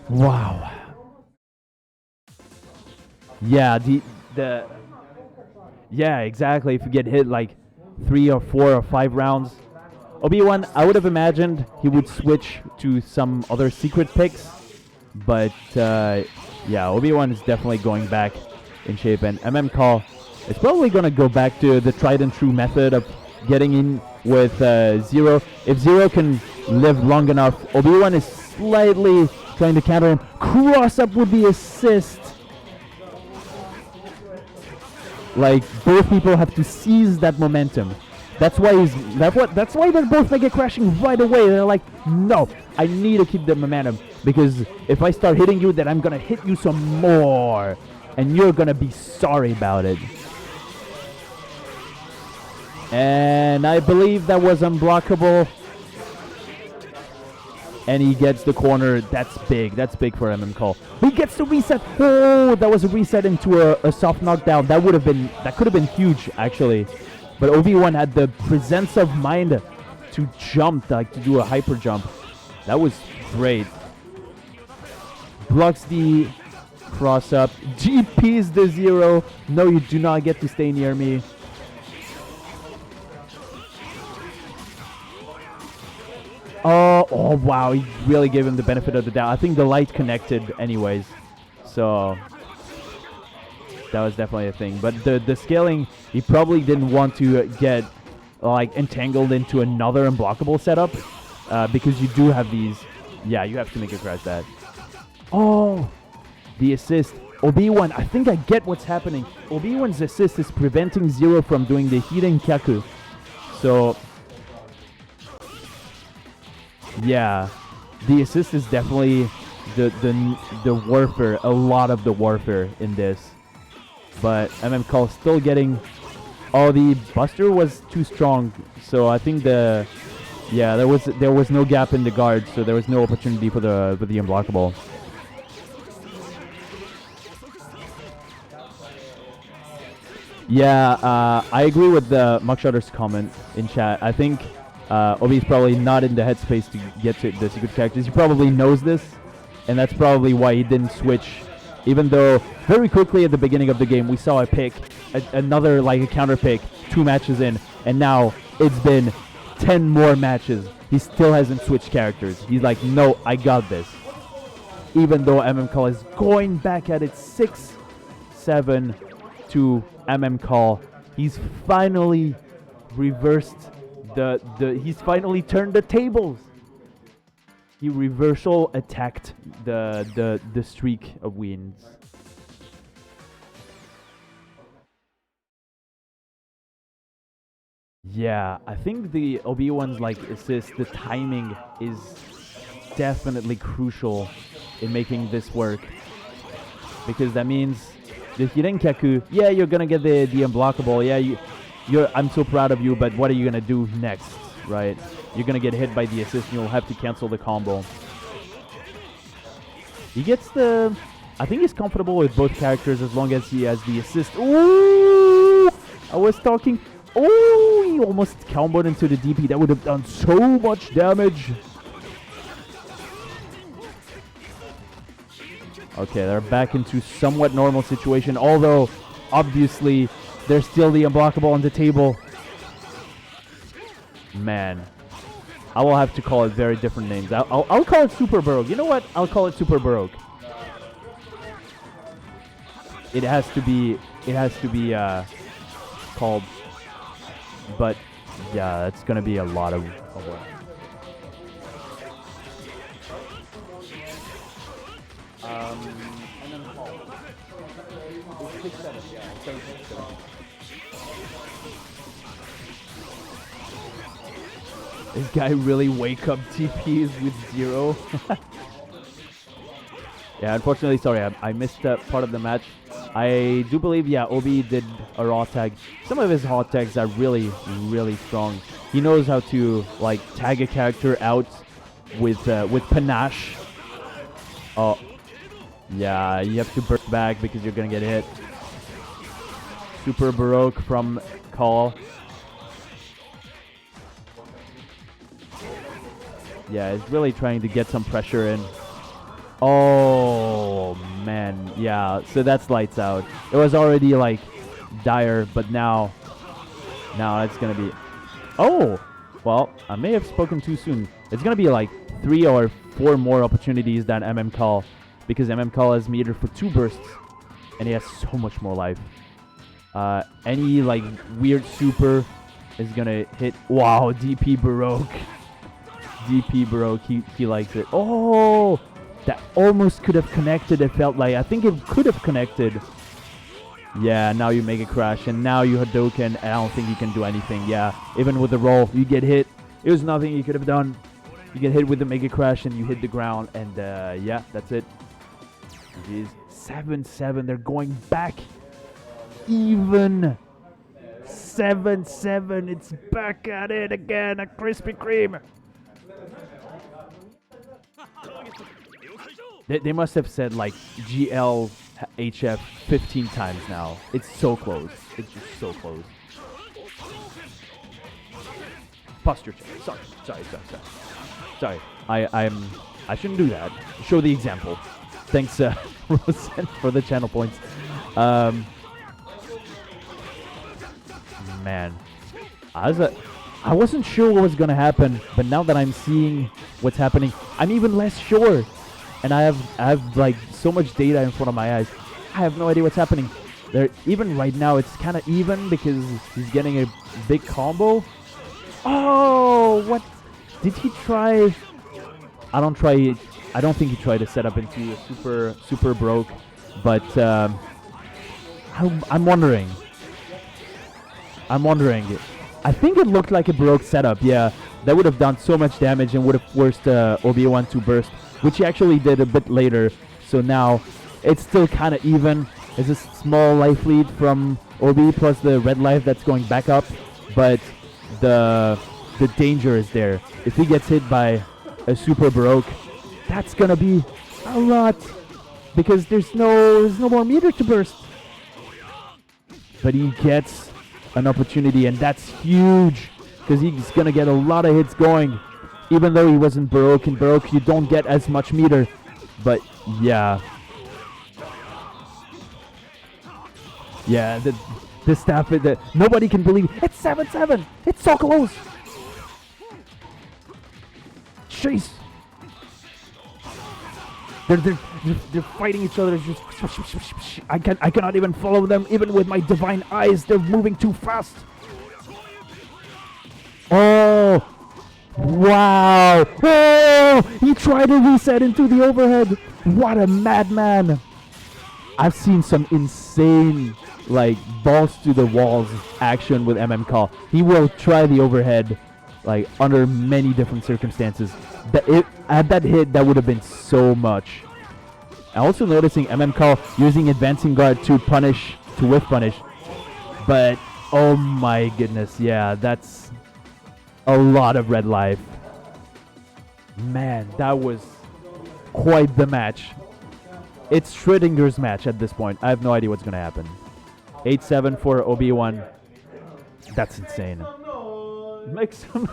S1: Wow. Yeah, yeah, exactly. If you get hit like 3 or 4 or 5 rounds, Obiiwan, I would have imagined he would switch to some other secret picks, but yeah, Obiiwan is definitely going back in shape, and mmKALL is probably going to go back to the tried and true method of getting in with Zero. If Zero can live long enough, Obiiwan is slightly trying to counter him. Cross up with the assist. Like, both people have to seize that momentum. That's why they're both mega crashing right away. They're like, no, I need to keep the momentum, because if I start hitting you, then I'm gonna hit you some more, and you're gonna be sorry about it. And I believe that was unblockable. And he gets the corner. That's big. That's big for mmKALL. He gets the reset. Oh, that was a reset into a soft knockdown. That could have been huge, actually. But Obiiwan had the presence of mind to jump, like to do a hyper jump. That was great. Blocks the cross up. GP's the Zero. No, you do not get to stay near me. Oh wow, he really gave him the benefit of the doubt. I think the light connected anyways. So that was definitely a thing. But the scaling, he probably didn't want to get like entangled into another unblockable setup, because you do have these. Yeah, you have to make a crash that. Oh, the assist. Obiiwan, I think I get what's happening. Obiiwan's assist is preventing Zero from doing the Hiren Kyaku. So yeah, the assist is definitely the warfare, a lot of the warfare in this. But mmKALL still getting. Oh, the Buster was too strong, so I think there was no gap in the guard, so there was no opportunity for the unblockable. Yeah, I agree with the Muckshotter's comment in chat. I think Obi's probably not in the headspace to get to the secret characters. He probably knows this, and that's probably why he didn't switch Even though very quickly at the beginning of the game we saw a pick, another like a counter pick, 2 matches in, and now it's been 10 more matches. He still hasn't switched characters. He's like, no, I got this. Even though mmKALL is going back at it 6-7 to mmKALL. He's finally reversed he's finally turned the tables. He reversal attacked the streak of wins. Yeah, I think the Obiiwan's like assist, the timing is definitely crucial in making this work. Because that means the Hirenkyaku, yeah, you're gonna get the unblockable, yeah, I'm so proud of you, but what are you gonna do next, right? You're gonna get hit by the assist and you'll have to cancel the combo. He gets I think he's comfortable with both characters as long as he has the assist. Ooh! I was talking. Oh, he almost comboed into the DP. That would have done so much damage. Okay, they're back into somewhat normal situation, although obviously there's still the unblockable on the table. Man, I will have to call it very different names. I'll call it Super Baroque. You know what? I'll call it Super Baroque. It has to be called. But yeah, that's gonna be a lot of work. This guy really wake up TPs with 0. Yeah, unfortunately, sorry, I missed that part of the match. I do believe, yeah, Obi did a raw tag. Some of his hot tags are really, really strong. He knows how to like tag a character out with panache. Oh, yeah, you have to burst back because you're gonna get hit. Super Baroque from Call. Yeah, he's really trying to get some pressure in. Oh man, yeah, so that's lights out. It was already like dire, but now it's gonna be, oh, well, I may have spoken too soon. It's gonna be like 3 or 4 more opportunities than mmKALL, because mmKALL has meter for 2 bursts and he has so much more life. Any like weird super is gonna hit. Wow, DP Baroque. DP Baroque, he likes it. Oh, that almost could have connected. It felt like, I think it could have connected. Yeah, now you make a crash, and now you Hadoken, and I don't think you can do anything. Yeah, even with the roll, you get hit. It was nothing you could have done. You get hit with the mega crash, and you hit the ground, and yeah, that's it. Jeez, 7-7. They're going back even. 7-7. It's back at it again. A Krispy Kreme. They must have said like GLHF 15 times now. It's so close. It's just so close. Posture check. Sorry. I shouldn't do that. Show the example. Thanks, Rosen, for the channel points. Man, I wasn't sure what was gonna happen, but now that I'm seeing what's happening, I'm even less sure. And I have like so much data in front of my eyes. I have no idea what's happening. There, even right now, it's kind of even because he's getting a big combo. Oh, what did he try? I don't think he tried to set up into a super broke, but I'm wondering. I think it looked like a broke setup. Yeah, that would have done so much damage and would have forced Obiiwan to burst, which he actually did a bit later. So now it's still kind of even. There's a small life lead from Obi plus the red life that's going back up, but the danger is there. If he gets hit by a super baroque, that's gonna be a lot because there's no more meter to burst. But he gets an opportunity, and that's huge because he's gonna get a lot of hits going. Even though he wasn't Baroque, in Baroque you don't get as much meter. But yeah, Yeah, the staff, nobody can believe it's 7-7. It's so close. Jeez. They're fighting each other. I cannot even follow them, even with my divine eyes. They're moving too fast. Oh, wow! Oh, he tried to reset into the overhead. What a madman! I've seen some insane, like, balls to the walls action with mmKALL. He will try the overhead, like, under many different circumstances. At that hit, that would have been so much. I'm also noticing mmKALL using advancing guard to punish, to whiff punish. But, oh my goodness, yeah, that's a lot of red life. Man, that was quite the match. It's Schrodinger's match at this point. I have no idea what's going to happen. 8-7 for Obiiwan. That's insane. Make some...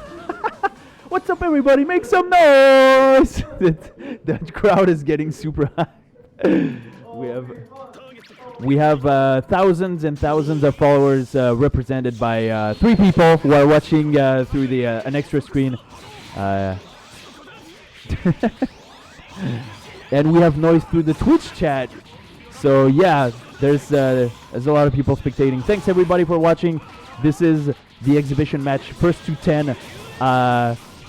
S1: What's up, everybody? Make some noise! The crowd is getting super high. We have thousands and thousands of followers represented by 3 people who are watching through the an extra screen. And we have noise through the Twitch chat. So yeah, there's a lot of people spectating. Thanks everybody for watching. This is the exhibition match, first to 10.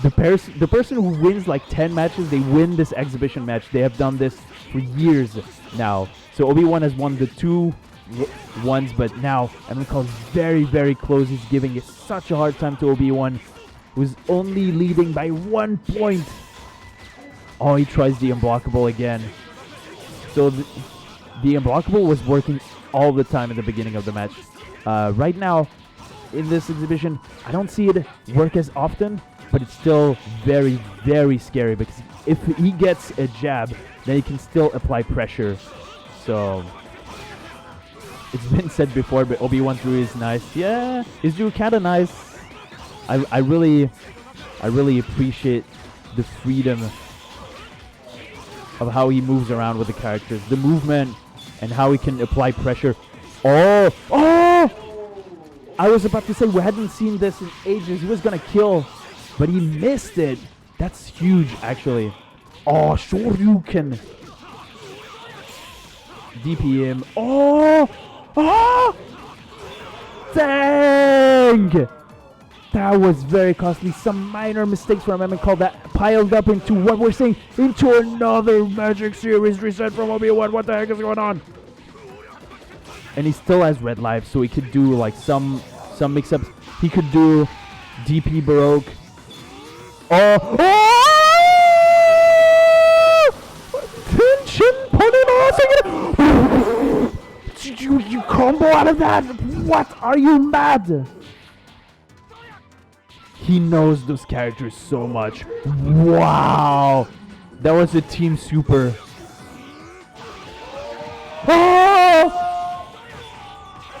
S1: The person who wins like 10 matches, they win this exhibition match. They have done this for years now. So Obiiwan has won the 2 ones, but now mmKALL is very, very close. He's giving such a hard time to Obiiwan, who's only leading by 1 point. Oh, he tries the unblockable again. So the unblockable was working all the time at the beginning of the match. Right now, in this exhibition, I don't see it work as often, but it's still very, very scary because if he gets a jab, then he can still apply pressure. So it's been said before, but Obiiwan through is nice. Yeah, his drew kinda nice. I really appreciate the freedom of how he moves around with the characters, the movement, and how he can apply pressure. Oh! I was about to say we hadn't seen this in ages. He was gonna kill, but he missed it. That's huge, actually. Oh, Shoryuken. DPM. Oh! Dang! That was very costly. Some minor mistakes from mmKALL that piled up into what we're seeing, into another Magic Series reset from Obiiwan. What the heck is going on? And he still has red life, so he could do like some mix-ups. He could do DP Baroque. Oh! Tension ponosom! Did you combo out of that? What? Are you mad? He knows those characters so much. Wow! That was a team super. Oh!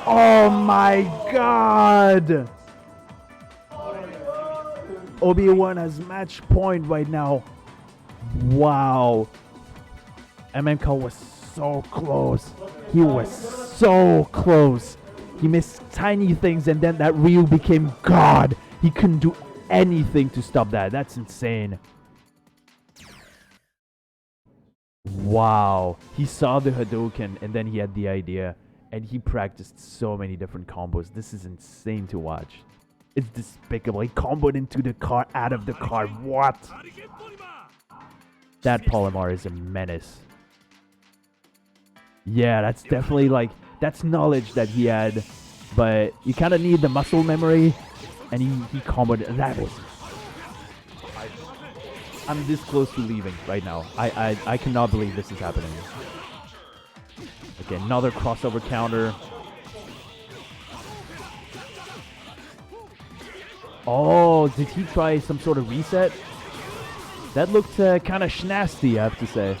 S1: Oh my god! Obiiwan has match point right now. Wow. mmKALL was so close. He was so close. He missed tiny things and then that Ryu became God. He couldn't do anything to stop that. That's insane. Wow. He saw the Hadouken and then he had the idea. And he practiced so many different combos. This is insane to watch. It's despicable. He comboed into the car, out of the car. What? That Polymar is a menace. Yeah, that's definitely like, that's knowledge that he had. But you kind of need the muscle memory. And he comboed. That was... I'm this close to leaving right now. I cannot believe this is happening. Okay, another crossover counter. Oh, did he try some sort of reset? That looked kind of schnasty, I have to say.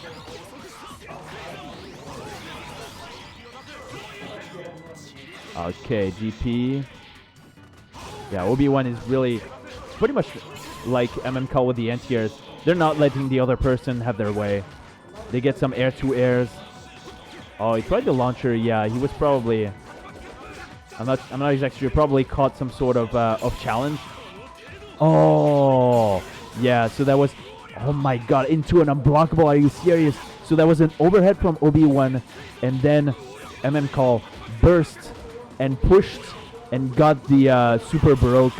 S1: Okay, GP. Yeah, Obiiwan is really pretty much like mmKALL with the anti-airs. They're not letting the other person have their way. They get some air-to-airs. Oh, he tried the launcher. Yeah, he was probably I'm not exactly sure. Probably caught some sort of challenge. Oh, yeah. So that was, oh my god, into an unblockable. Are you serious? So that was an overhead from Obiiwan, and then mmKALL burst and pushed and got the super baroque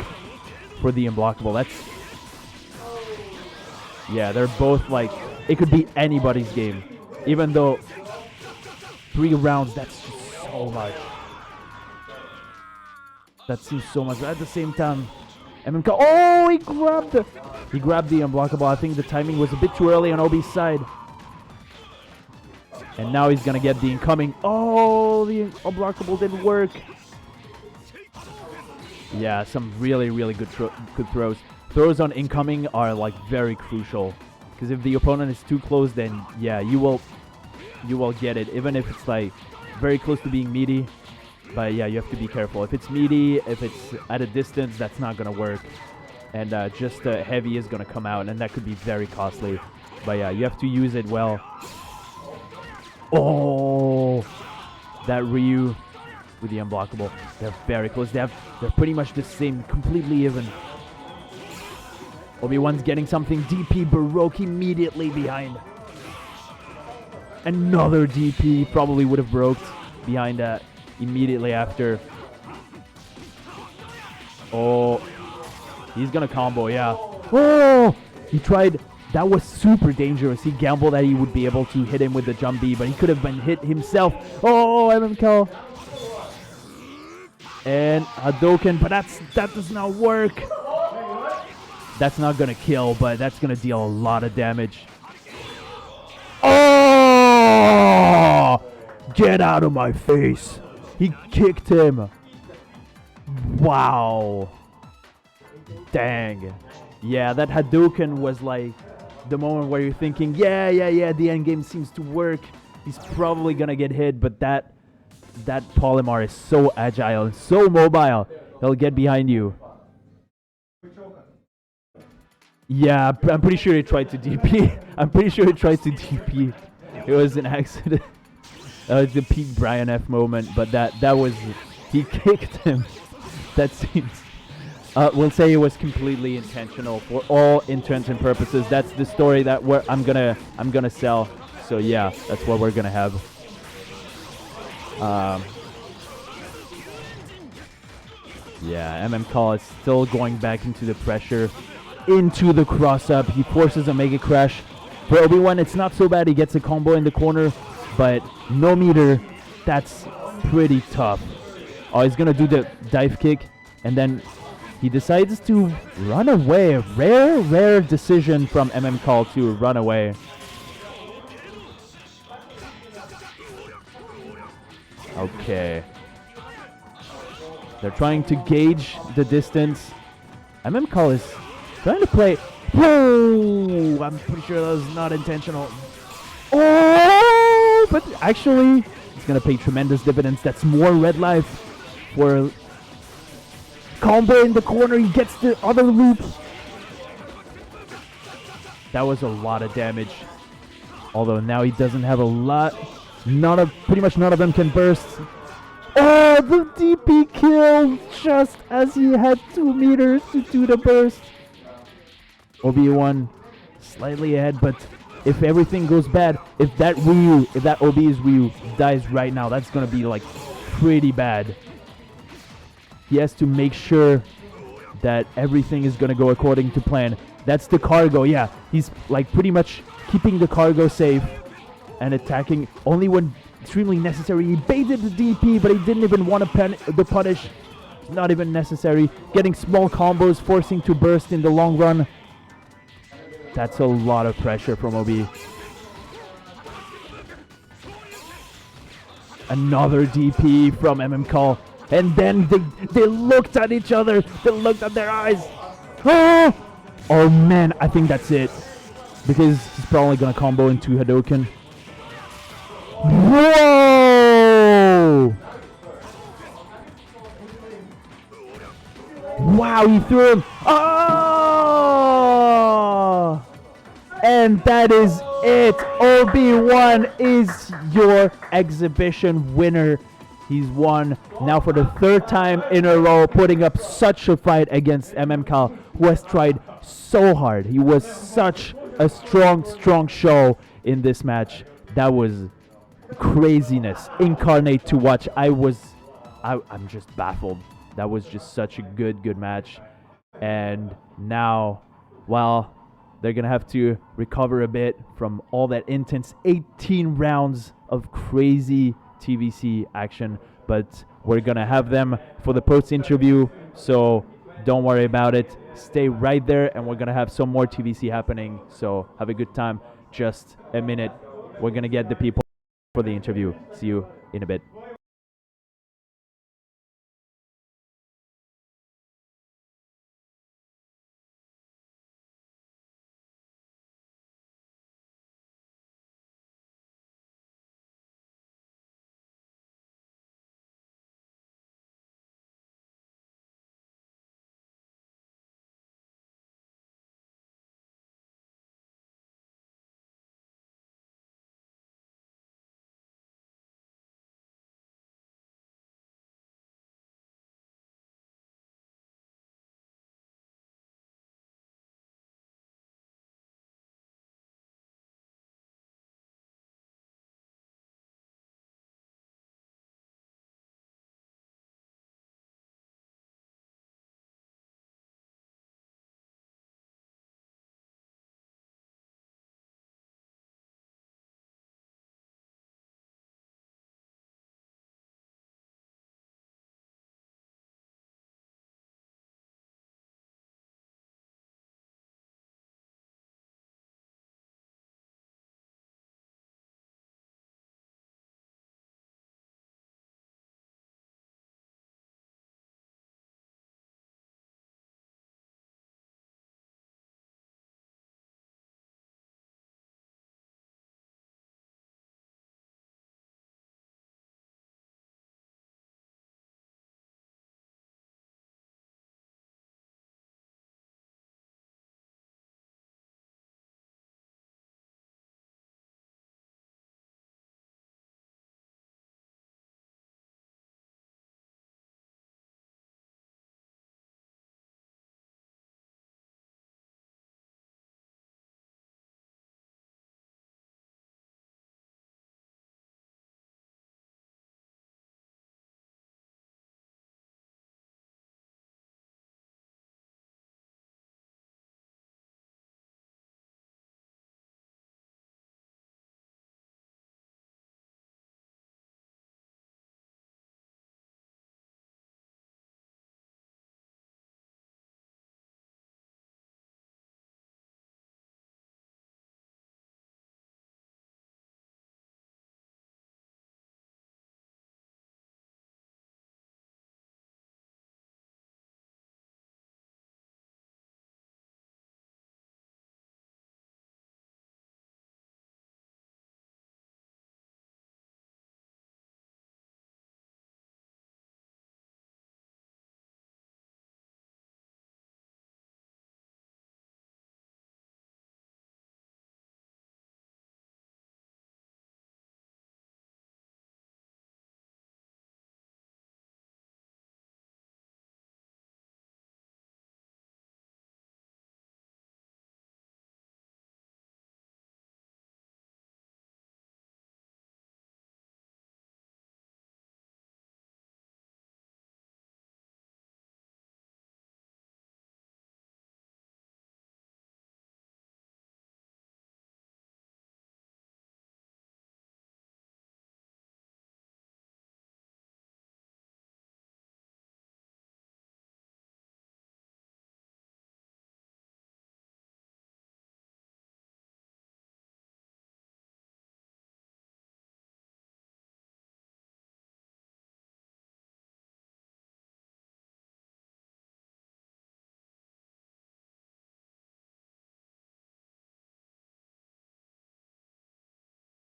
S1: for the unblockable. That's, yeah, they're both like, it could be anybody's game, even though 3 rounds, that's just so much. That seems so much. But at the same time, mmKALL, oh, he grabbed the unblockable. I think the timing was a bit too early on Obi's side. And now he's gonna get the incoming. Oh, the unblockable didn't work. Yeah, some really, really good throws. Throws on incoming are like very crucial, because if the opponent is too close, then yeah, you will get it, even if it's like very close to being meaty. But yeah, you have to be careful. If it's meaty, if it's at a distance, that's not gonna work, and just heavy is gonna come out, and that could be very costly. But yeah, you have to use it well. Oh, that Ryu with the unblockable. They're very close. They're pretty much the same, completely even. Obiiwan's getting something. DP Baroque immediately behind. Another DP probably would have broke behind that immediately after. Oh, he's gonna combo, yeah. Oh, he tried. That was super dangerous. He gambled that he would be able to hit him with the jump B, but he could have been hit himself. Oh, mmKALL. And Hadouken, but that does not work. That's not gonna kill, but that's gonna deal a lot of damage. Oh! Get out of my face. He kicked him. Wow. Dang. Yeah, that Hadouken was like the moment where you're thinking, yeah, the end game seems to work. He's probably gonna get hit, but that Polymar is so agile and so mobile. He'll get behind you. Yeah, I'm pretty sure he tried to DP. I'm pretty sure he tried to DP. It was an accident. That was the peak Brian F moment, but that was, he kicked him. That seems, we'll say it was completely intentional for all intents and purposes. That's the story that I'm gonna sell. So yeah, that's what we're gonna have. Yeah, mmKALL is still going back into the pressure, into the cross up. He forces a mega crash. For Obiiwan, it's not so bad. He gets a combo in the corner, but no meter. That's pretty tough. Oh, he's gonna do the dive kick, and then he decides to run away. A rare decision from mmKALL to run away. Okay. They're trying to gauge the distance. mmKALL is trying to play. Whoa! I'm pretty sure that was not intentional. Oh! But actually, it's going to pay tremendous dividends. That's more red life for combo in the corner. He gets the other loop. That was a lot of damage. Although now he doesn't have a lot. Pretty much none of them can burst. Oh, the DP kill just as he had 2 meters to do the burst. Obiiwan slightly ahead, but if everything goes bad, if that Obi's Ryu dies right now, that's gonna be like pretty bad. He has to make sure that everything is gonna go according to plan. That's the cargo, yeah. He's like pretty much keeping the cargo safe and attacking only when extremely necessary. He baited the DP, but he didn't even want to punish. Not even necessary. Getting small combos, forcing to burst in the long run. That's a lot of pressure from Obi. Another DP from mmKALL. And then they looked at each other. They looked at their eyes. Oh man, I think that's it. Because he's probably going to combo into Hadouken. Whoa! Wow, he threw him. Oh! And that is it. Obiiwan is your exhibition winner. He's won now for the third time in a row, putting up such a fight against mmKALL, who has tried so hard. He was such a strong show in this match. That was craziness incarnate to watch. I'm just baffled. That was just such a good match. And now, well, they're gonna have to recover a bit from all that intense 18 rounds of crazy TvC action, but we're gonna have them for the post interview, so don't worry about it. Stay right there, and we're gonna have some more TvC happening, so have a good time. Just a minute, we're gonna get the people for the interview. See you in a bit.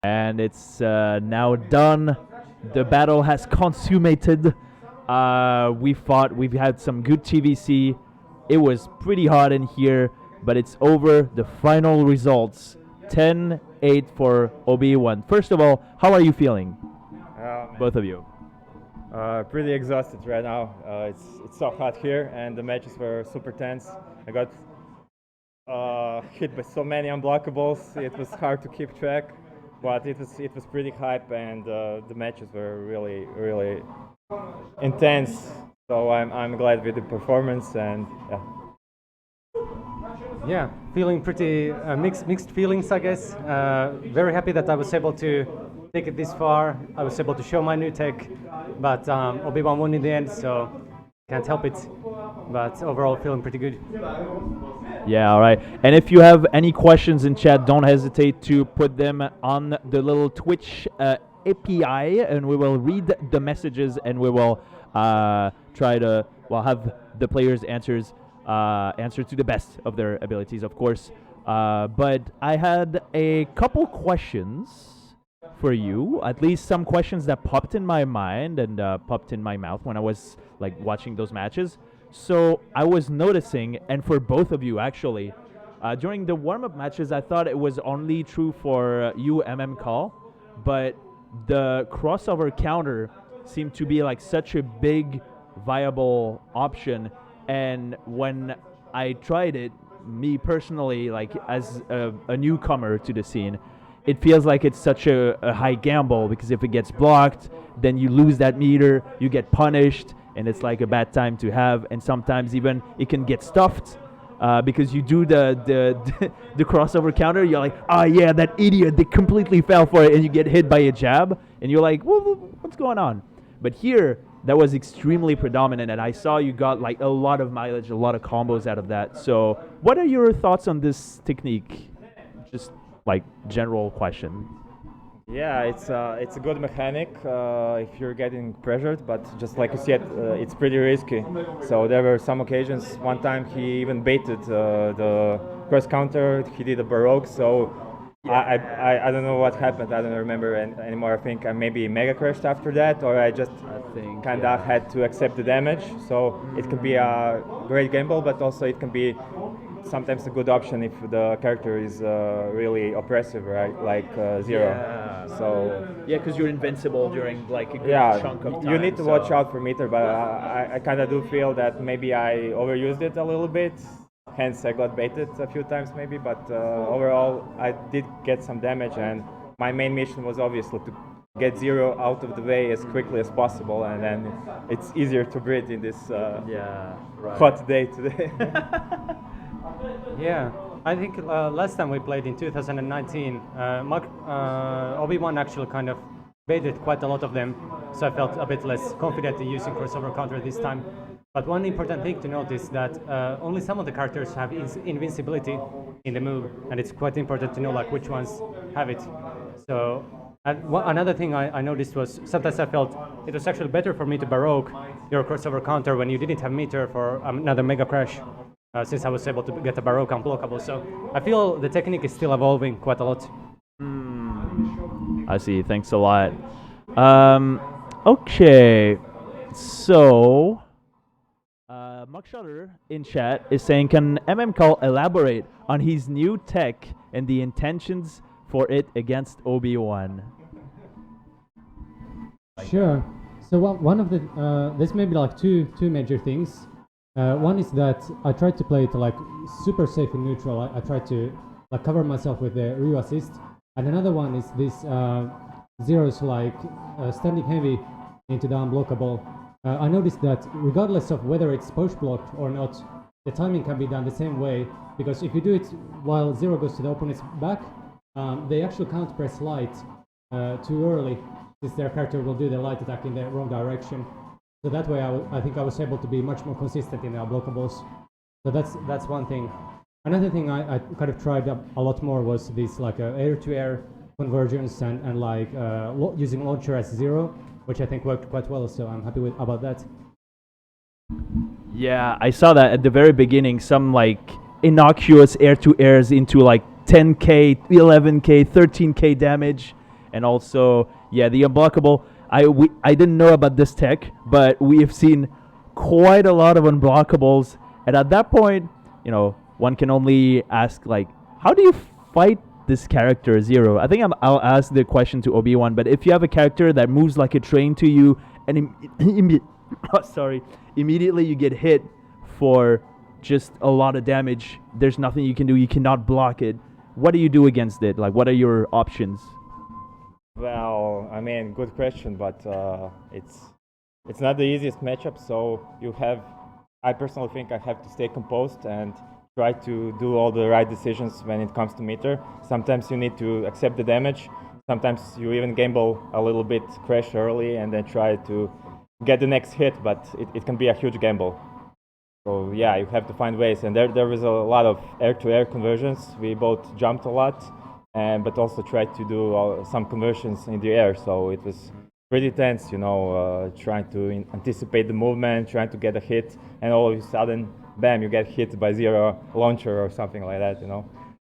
S1: And it's now done. The battle has consummated. We fought. We've had some good TvC. It was pretty hot in here, but it's over. The final results: 10-8 for Obiiwan. First of all, how are you feeling?
S2: Man.
S1: Both of you.
S2: Pretty exhausted right now. It's so hot here, and the matches were super tense. I got hit by so many unblockables. It was hard to keep track, but it was pretty hype, and the matches were really intense. So I'm glad with the performance, and yeah.
S3: Yeah, feeling pretty mixed feelings, I guess. Very happy that I was able to take it this far. I was able to show my new tech, but Obiiwan won in the end, so can't help it. But overall, feeling pretty good.
S1: Yeah, all right. And if you have any questions in chat, don't hesitate to put them on the little Twitch API, and we will read the messages, and we will try to have the players' answer to the best of their abilities, of course. But I had a couple questions for you, at least some questions that popped in my mind and popped in my mouth when I was like watching those matches. So I was noticing, and for both of you actually, during the warm-up matches, I thought it was only true for you, mmKALL, but the crossover counter seemed to be like such a big viable option. And when I tried it, me personally, like as a newcomer to the scene, it feels like it's such a high gamble, because if it gets blocked, then you lose that meter, you get punished, and it's like a bad time to have. And sometimes even it can get stuffed because you do the crossover counter. You're like, oh yeah, that idiot, they completely fell for it, and you get hit by a jab, and you're like, what's going on? But here, that was extremely predominant, and I saw you got like a lot of mileage, a lot of combos out of that. So what are your thoughts on this technique? Just like general question.
S2: Yeah, it's a good mechanic if you're getting pressured, but just like you said, it's pretty risky. So there were some occasions. One time he even baited the cross counter. He did a baroque. So I don't know what happened. I don't remember anymore. I think I maybe mega crashed after that, or I think kind of had to accept the damage. So it can be a great gamble, but also it can be sometimes a good option if the character is really oppressive, right? Like Zero.
S1: Yeah.
S2: So
S1: yeah, because you're invincible during like a good chunk of time.
S2: You need to watch out for meter, but I kind of do feel that maybe I overused it a little bit. Hence, I got baited a few times maybe, but overall, I did get some damage, and my main mission was obviously to get Zero out of the way as quickly as possible, and then it's easier to breathe in this hot day today.
S3: Yeah, I think last time we played in 2019, Obiiwan actually kind of baited quite a lot of them, so I felt a bit less confident in using crossover counter this time. But one important thing to note is that only some of the characters have invincibility in the move, and it's quite important to know like which ones have it. So another thing I noticed was sometimes I felt it was actually better for me to baroque your crossover counter when you didn't have meter for another mega crash, since I was able to get a baroque unblockable. So I feel the technique is still evolving quite a lot.
S1: I see. Thanks a lot. Okay, so Muckshutter in chat is saying, can mmKALL elaborate on his new tech and the intentions for it against Obiiwan?
S5: Sure. So one of the there's maybe like two major things. One is that I tried to play it like super safe in neutral. I tried to like cover myself with the Ryu assist, and another one is this Zero's like standing heavy into the unblockable. I noticed that regardless of whether it's push blocked or not, the timing can be done the same way, because if you do it while Zero goes to the opponent's back, they actually can't press light too early, since their character will do the light attack in the wrong direction. So that way I think I was able to be much more consistent in the unblockables. So that's one thing. Another thing I kind of tried a lot more was this like air-to-air conversions and like using launcher as Zero, which I think worked quite well, so I'm happy about that.
S1: Yeah, I saw that at the very beginning, some like innocuous air-to-airs into like 10k, 11k, 13k damage, and also, yeah, the unblockable. I didn't know about this tech, but we have seen quite a lot of unblockables, and at that point, you know, one can only ask like, how do you fight this character Zero? I think I'll ask the question to Obiiwan, but if you have a character that moves like a train to you and sorry, immediately you get hit for just a lot of damage. There's nothing you can do. You cannot block it. What do you do against it? Like, what are your options?
S2: Well, I mean, good question, but it's not the easiest matchup. So I personally think I have to stay composed and try to do all the right decisions when it comes to meter. Sometimes you need to accept the damage. Sometimes you even gamble a little bit, crash early, and then try to get the next hit, but it can be a huge gamble. So yeah, you have to find ways, and there was a lot of air-to-air conversions. We both jumped a lot, but also tried to do some conversions in the air, so it was pretty tense, trying to anticipate the movement, trying to get a hit, and all of a sudden, bam, you get hit by zero launcher or something like that,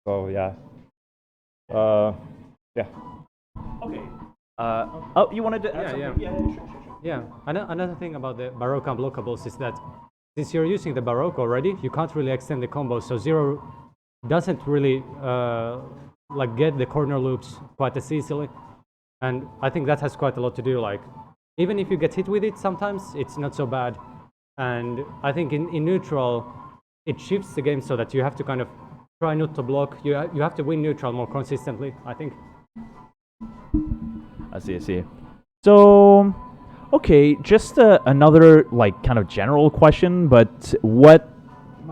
S2: So yeah. Yeah.
S1: Okay. You wanted to add something? Sure.
S3: Yeah. Another thing about the Baroque unblockables is that since you're using the Baroque already, you can't really extend the combo, so zero doesn't really get the corner loops quite as easily. And I think that has quite a lot to do. Like, even if you get hit with it, sometimes it's not so bad. And I think in neutral, it shifts the game so that you have to kind of try not to block. You have to win neutral more consistently, I think.
S1: I see. So, okay, just another kind of general question, but what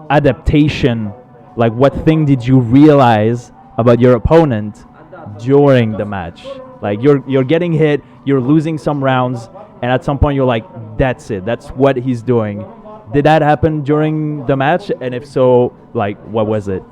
S1: adaptation, what thing did you realize about your opponent during the match? Like, you're getting hit, you're losing some rounds, and at some point you're like, that's it, that's what he's doing. Did that happen during the match? And if so, what was it?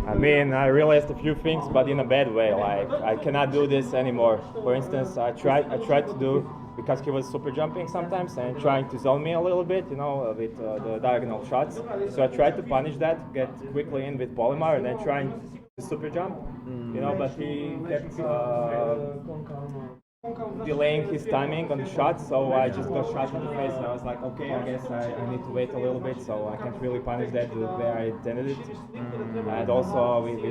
S2: I mean, I realized a few things, but in a bad way. Like, I cannot do this anymore. For instance, I tried to do, because he was super jumping sometimes and trying to zone me a little bit, with the diagonal shots. So I tried to punish that, get quickly in with Polymer, and then trying to super jump, but he kept delaying his timing on the shot, so I just got shot in the face, and I was like, okay, I guess I need to wait a little bit, so I can't really punish that the way I intended it. And also with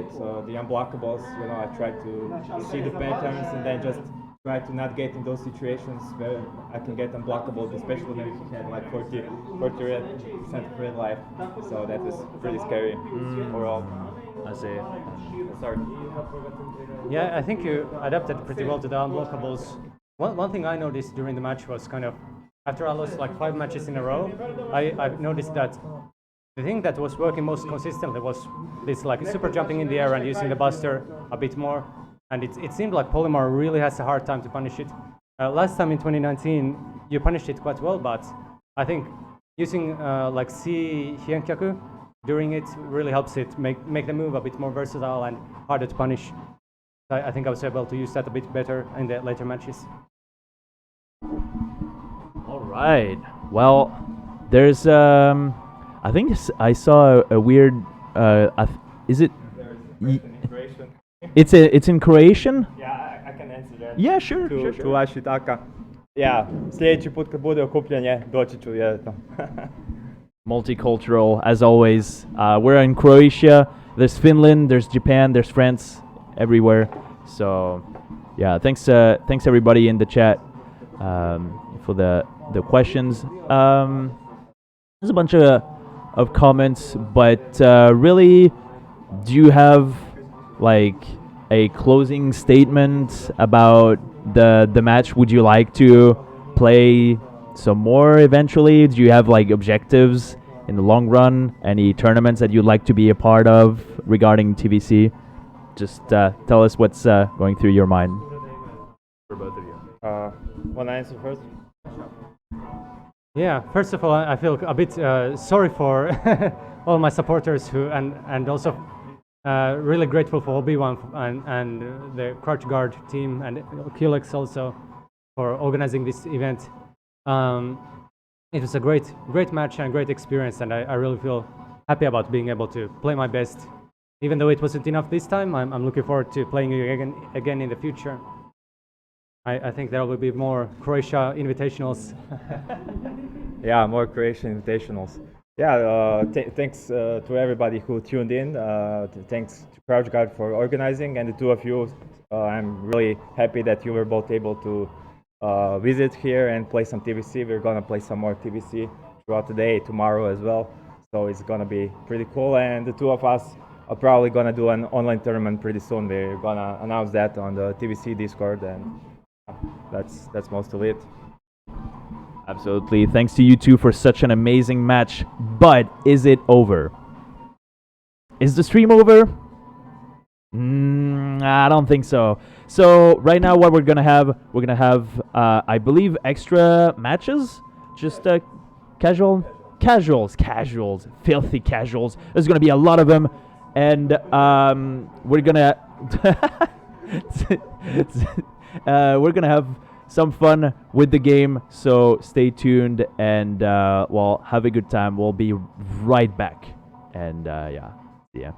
S2: the unblockables, I tried to see the patterns and then just try to not get in those situations where I can get unblockable, especially when he had 40% of red life, so that was pretty scary overall.
S1: I see.
S2: Sorry.
S3: Yeah, I think you adapted pretty well to the unblockables. One thing I noticed during the match was kind of, after I lost 5 matches in a row, I've noticed that the thing that was working most consistently was this super jumping in the air and using the buster a bit more. And it seemed like Polymer really has a hard time to punish it. Last time in 2019, you punished it quite well, but I think using C Hienkyaku during it really helps it make the move a bit more versatile and harder to punish. I think I was able to use that a bit better in the later matches.
S1: All right. Well, there's I think I saw a weird. Is it? It's in Croatian.
S2: Yeah, I can answer that.
S1: Yeah, sure.
S2: Tu vaši taka. Ja, sljedeći put kad bude okupljanje, doći ću vjerojatno.
S1: Multicultural, as always. We're in Croatia. There's Finland. There's Japan. There's France. Everywhere. So, yeah. Thanks everybody in the chat for the questions. There's a bunch of comments, but really, do you have a closing statement about the match? Would you like to play some more eventually? Do you have objectives in the long run? Any tournaments that you'd like to be a part of regarding TvC? Just tell us what's going through your mind. For both of you.
S2: Want to answer first?
S3: Yeah, first of all, I feel a bit sorry for all my supporters and also really grateful for Obiiwan and the Crouch Guard team and QLX also for organizing this event. It was a great match and great experience, and I really feel happy about being able to play my best. Even though it wasn't enough this time, I'm looking forward to playing you again in the future. I think there will be more Croatia invitationals.
S2: Yeah, more Croatian invitationals. Yeah, thanks to everybody who tuned in. Thanks to Crouch Guard for organizing, and the two of you. I'm really happy that you were both able to visit here and play some TvC. We're gonna play some more TvC throughout the day, tomorrow as well. So it's gonna be pretty cool. And the two of us are probably gonna do an online tournament pretty soon. We're gonna announce that on the TvC Discord, and that's most of it.
S1: Absolutely. Thanks to you two for such an amazing match. But is it over? Is the stream over? I don't think so. So right now, what we're gonna have, I believe, extra matches. Just casuals, filthy casuals. There's gonna be a lot of them, and we're gonna we're gonna have some fun with the game. So stay tuned and well, have a good time. We'll be right back, and yeah, see ya.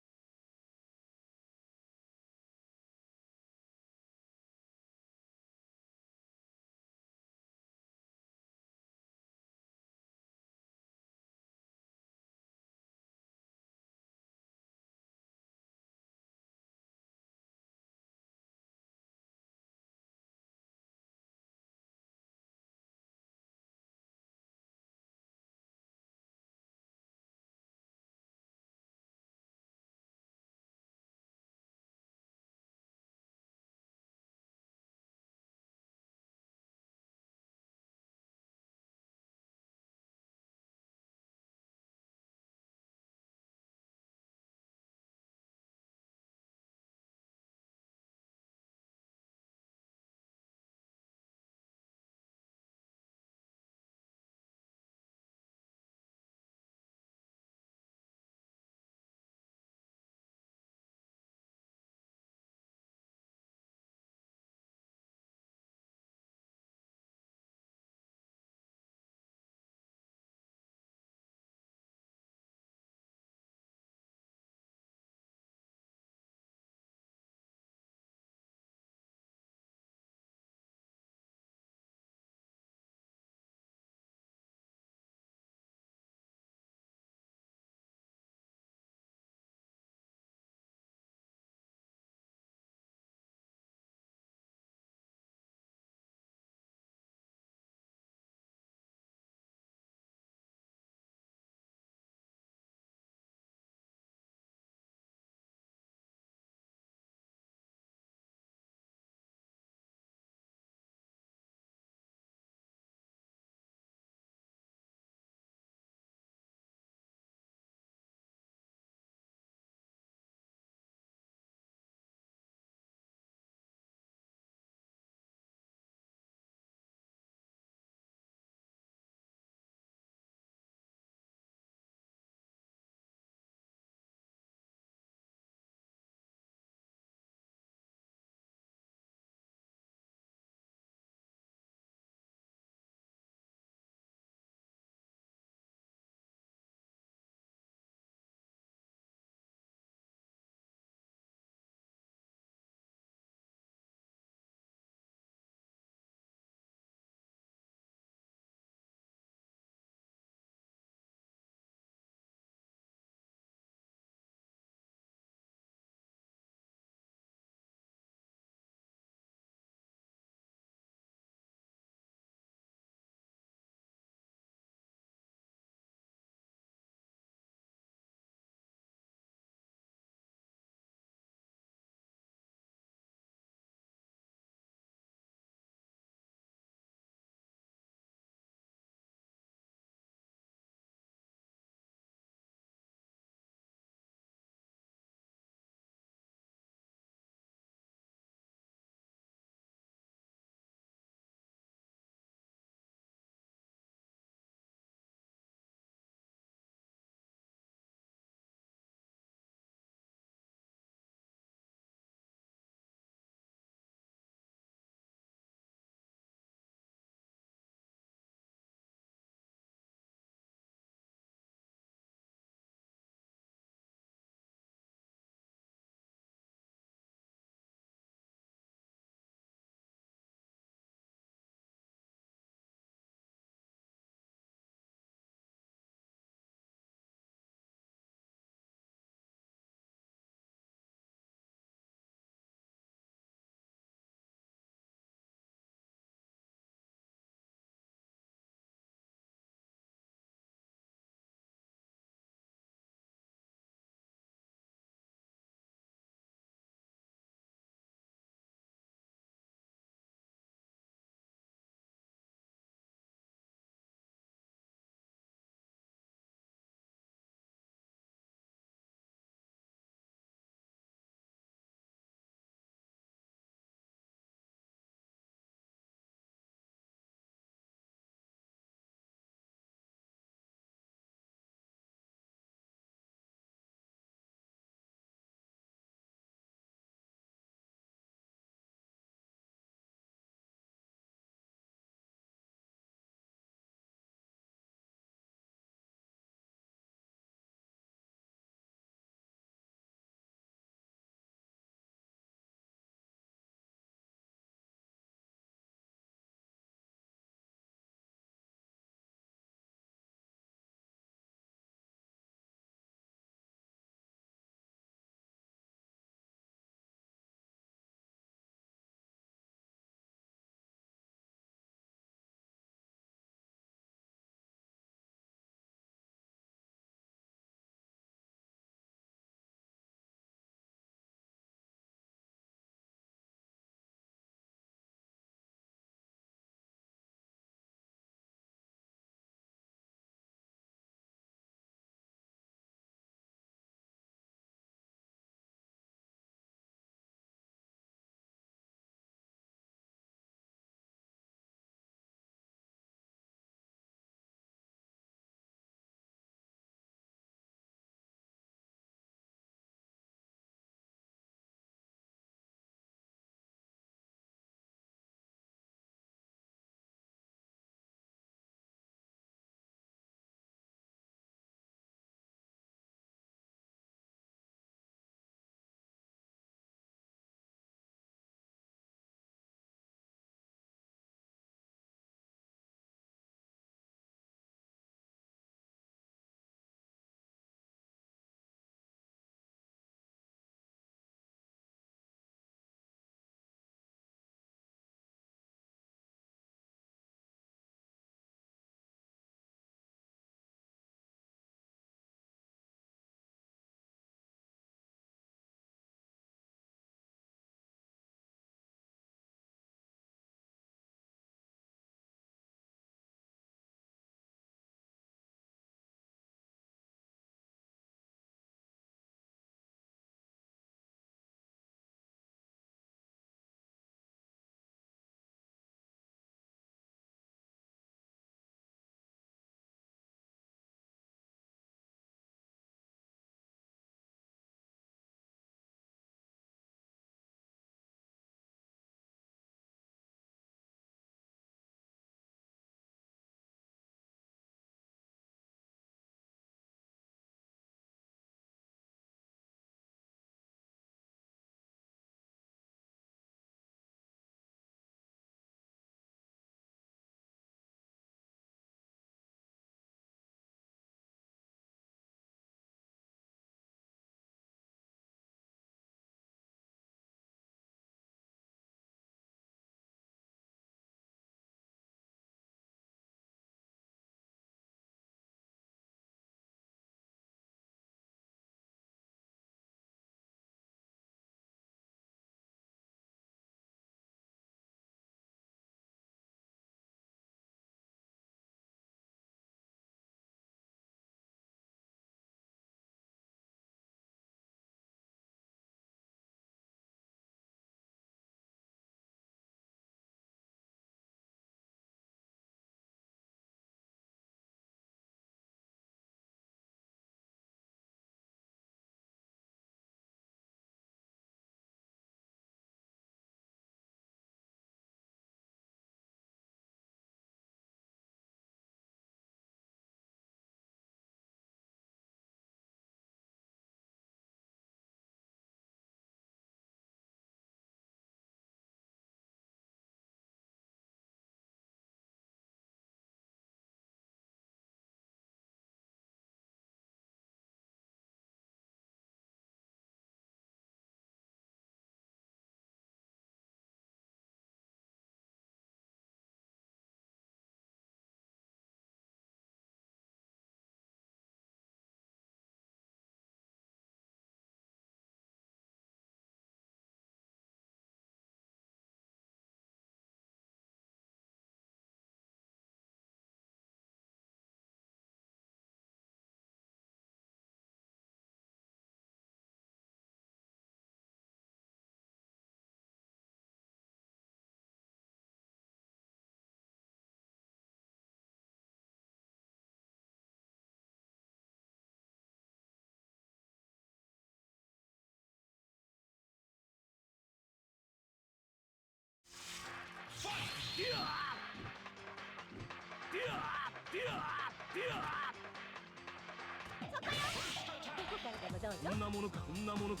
S4: どうぞ。こんなものか、こんなものか。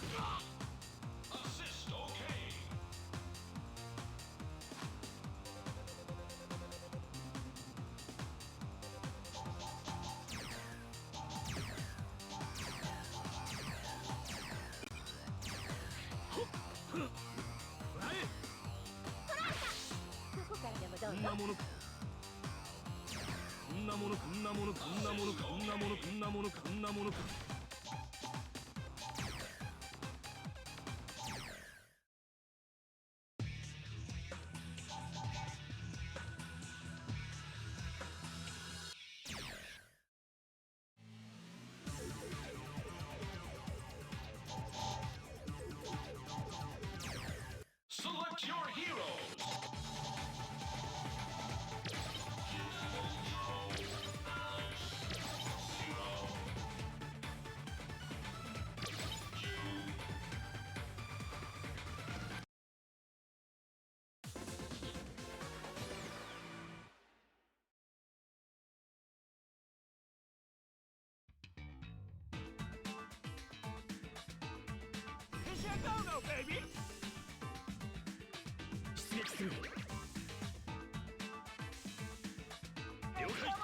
S4: Assist, okay.
S6: どこからでもどうぞ。
S4: こんなものか。こんなもの、こんなもの、こんなもの、こんなもの、こんなもの、こんなものか。Select your heroes. It's your go-go, baby! 出撃する。了解。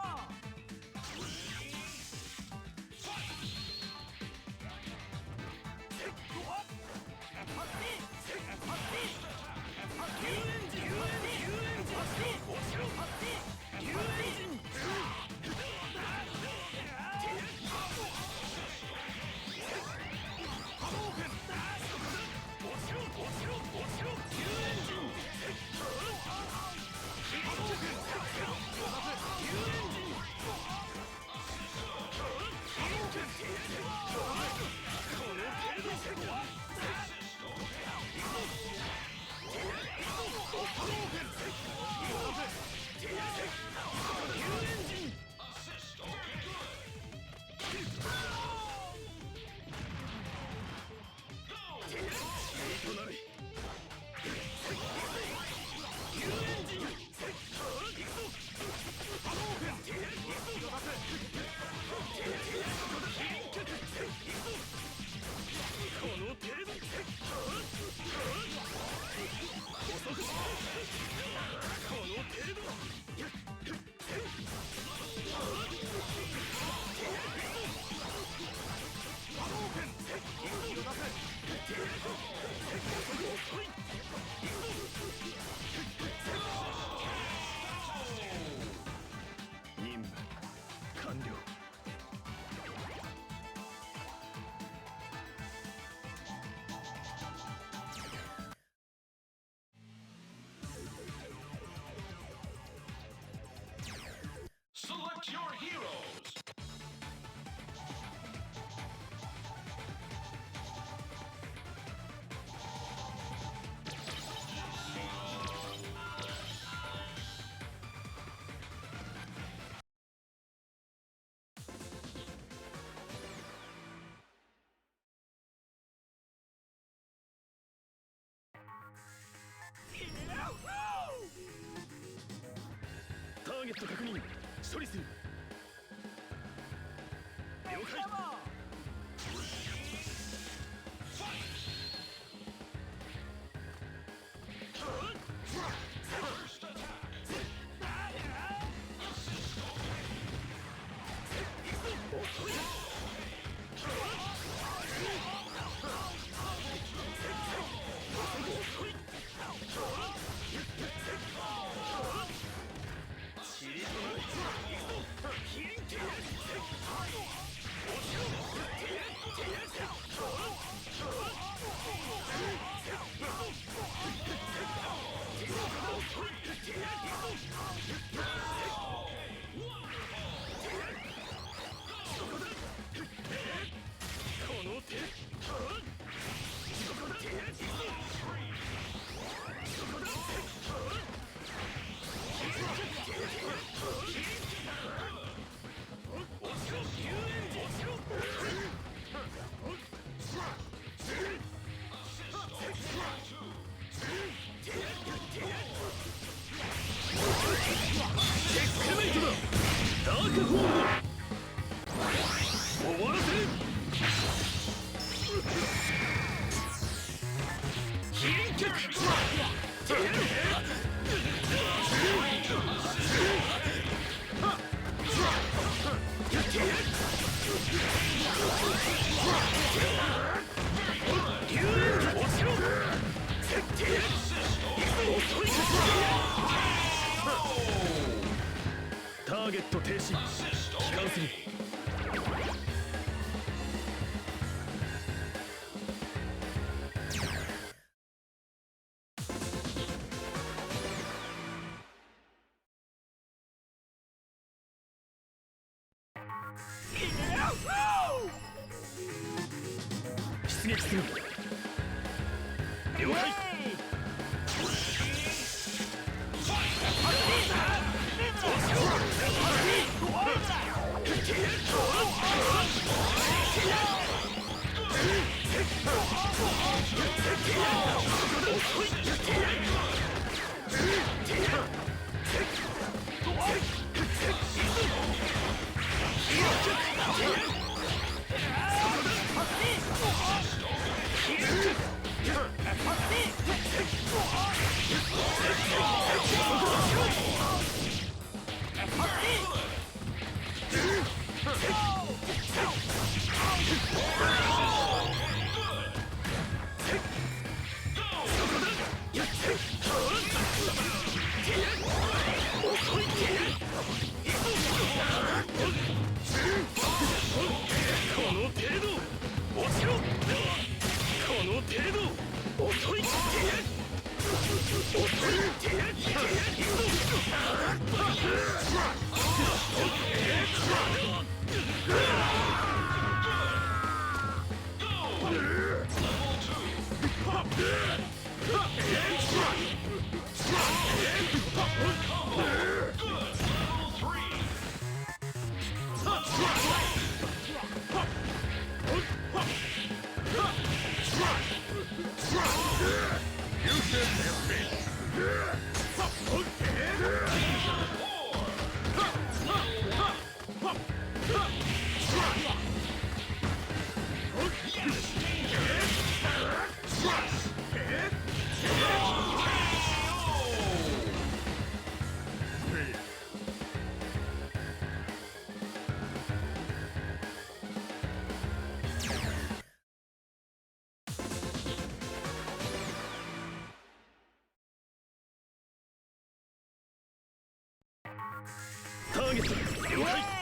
S4: 任務完了。Select your heroes. Target 確認。処理する。了解。ーゲット停止。帰還する。出撃する。了解。ターゲット了解。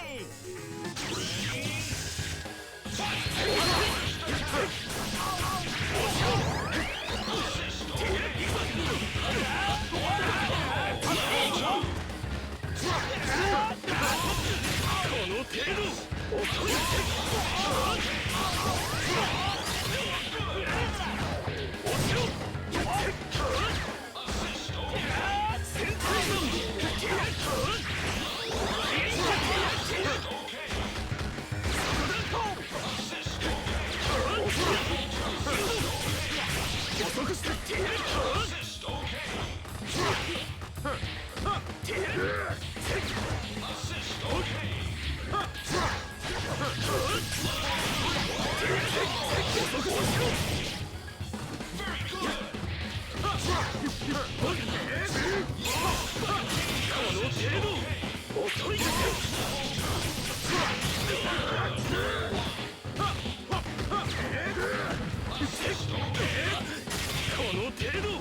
S4: この程度。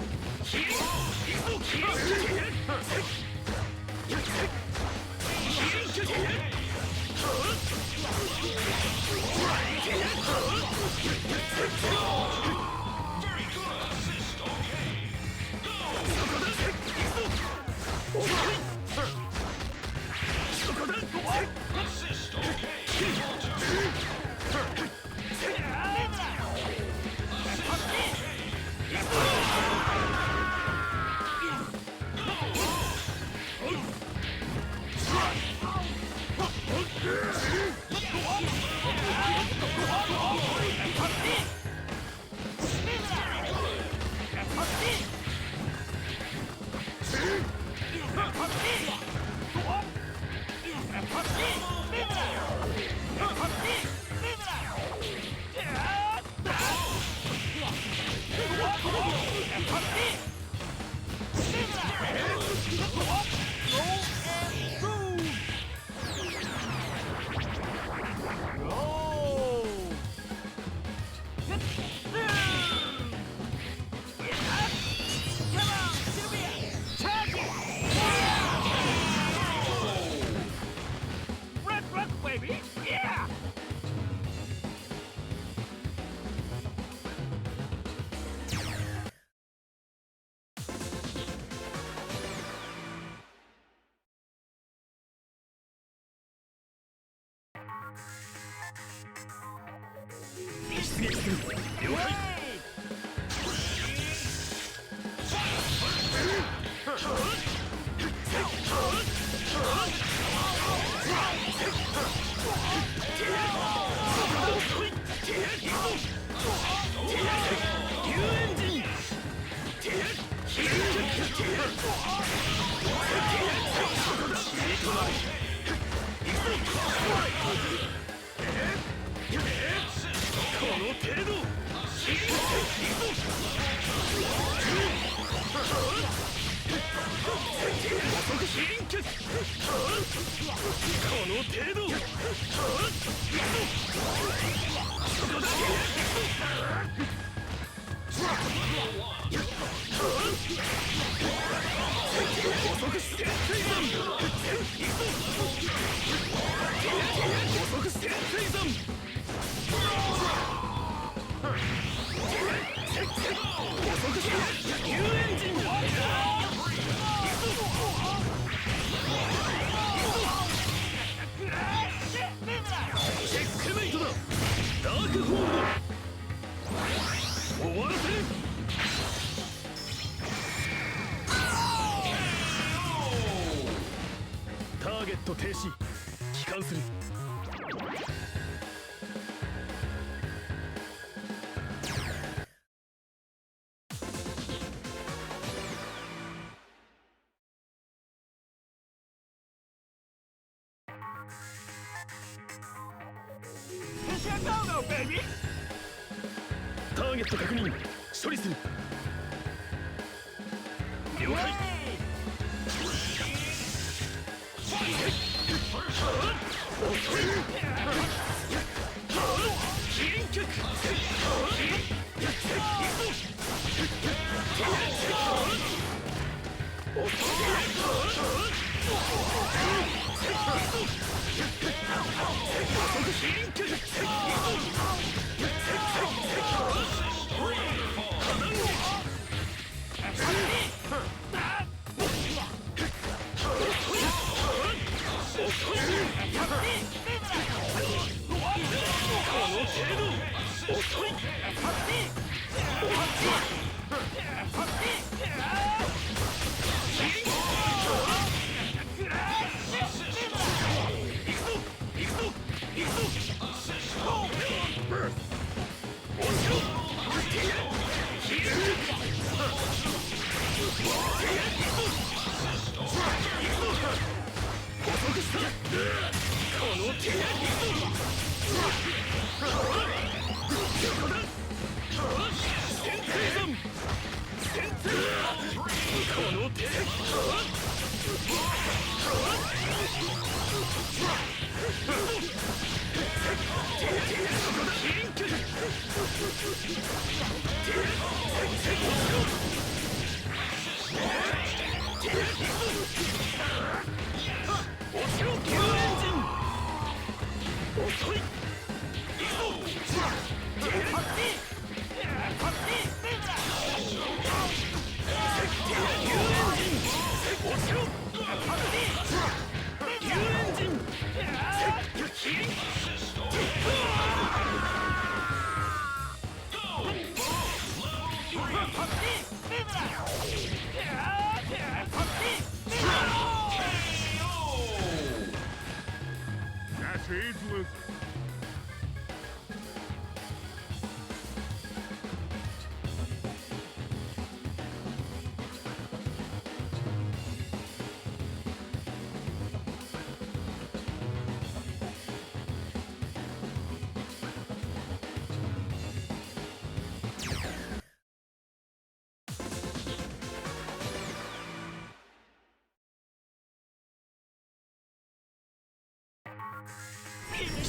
S4: ターゲット確認処理する了解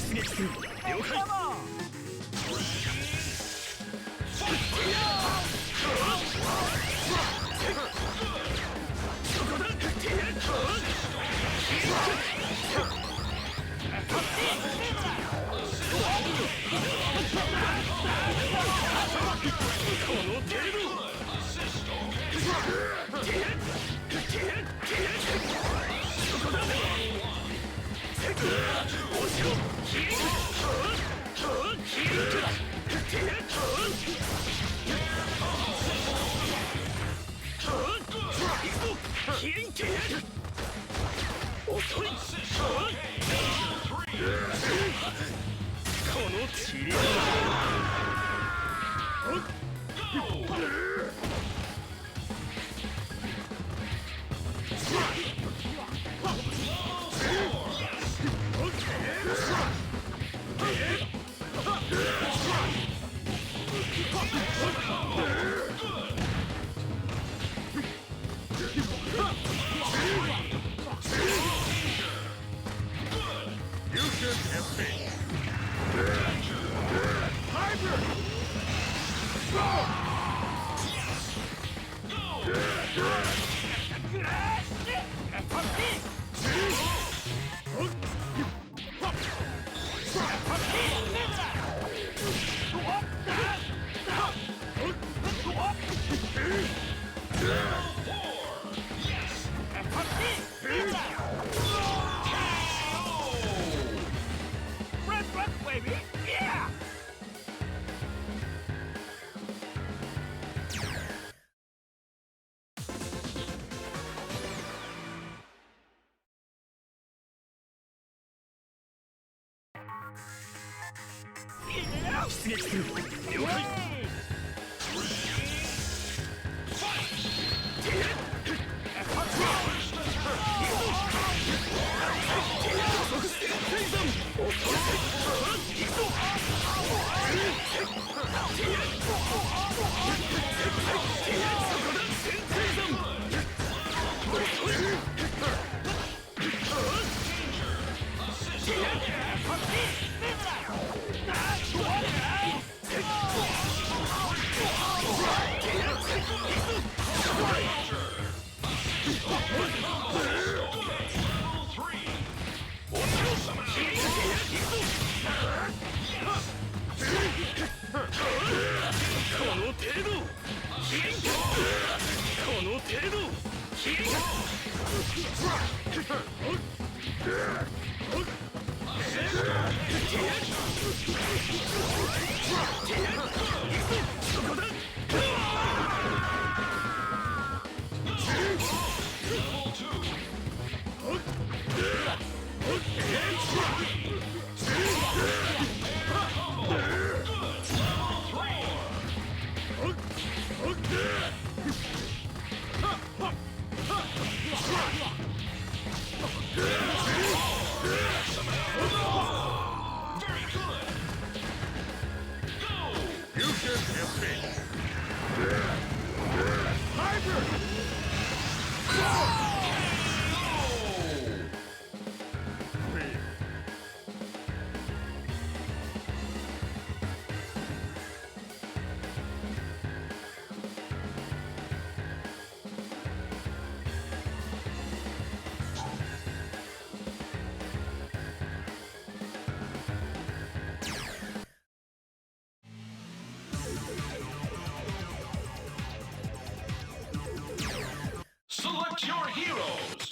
S4: 出撃する了解出撃する。了解。
S6: Select your heroes!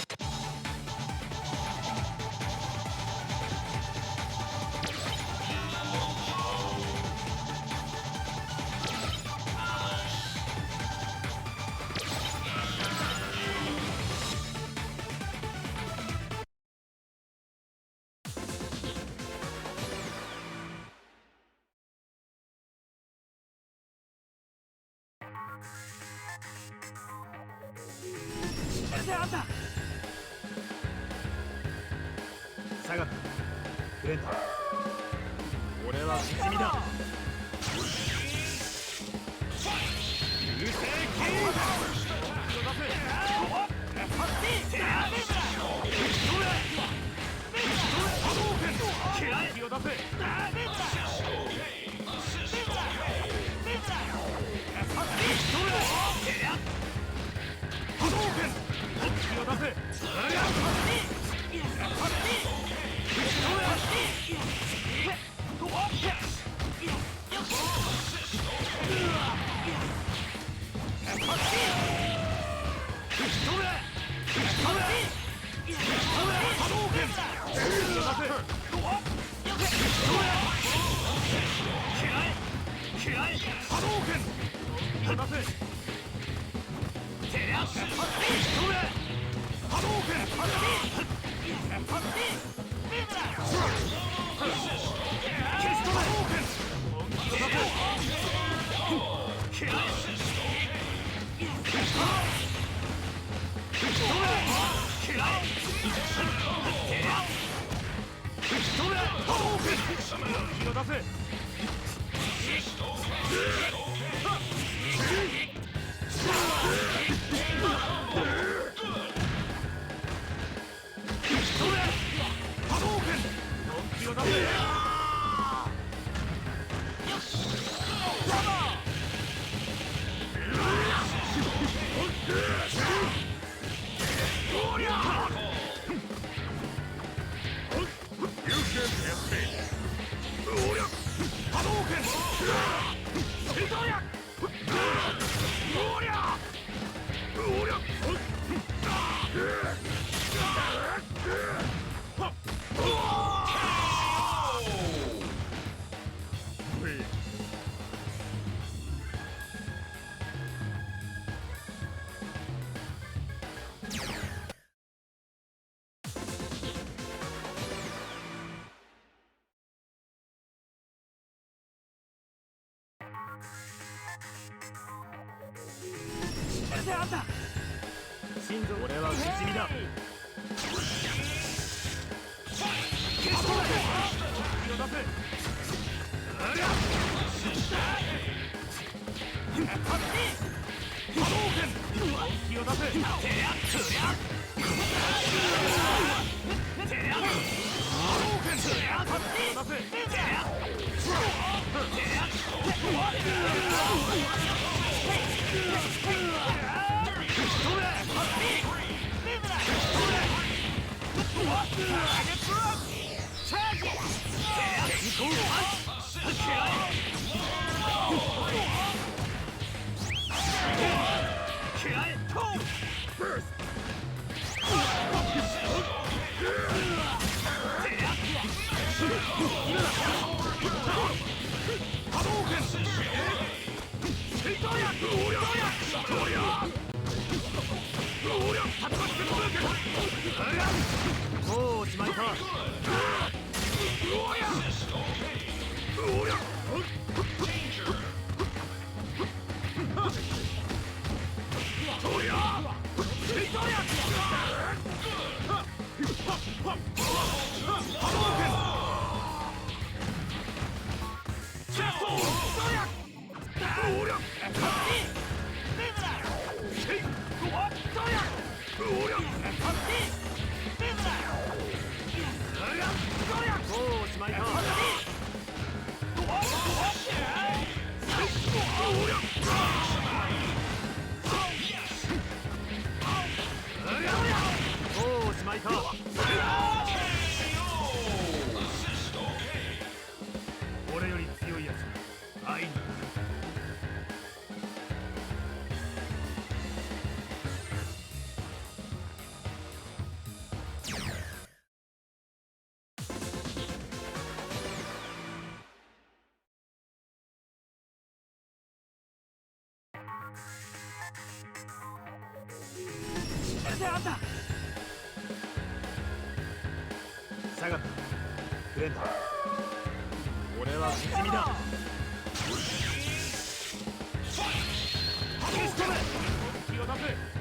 S4: 俺は不死身だ。もうおしまいか。俺より強いやつ会いに。下がってくれんだ。俺は不死身だ。消し止め。気を出せ。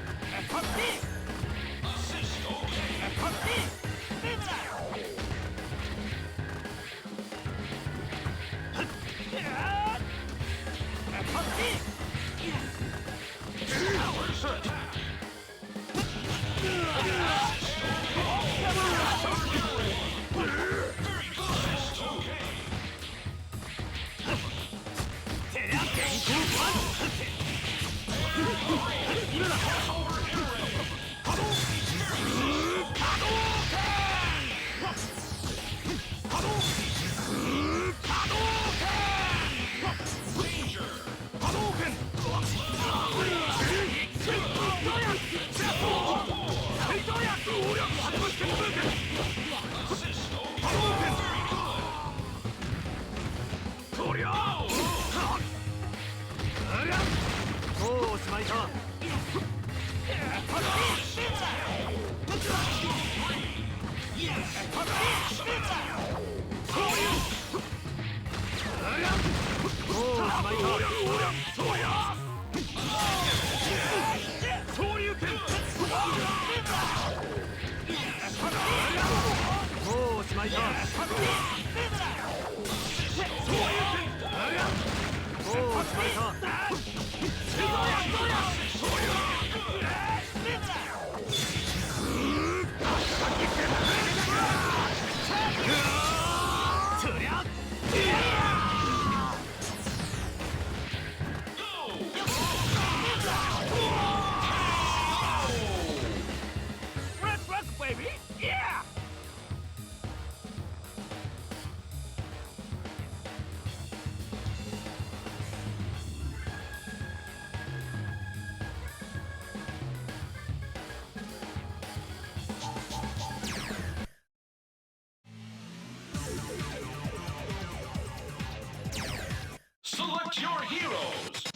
S6: Select your heroes.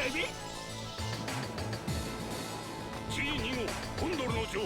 S4: ビG2号コンドルの城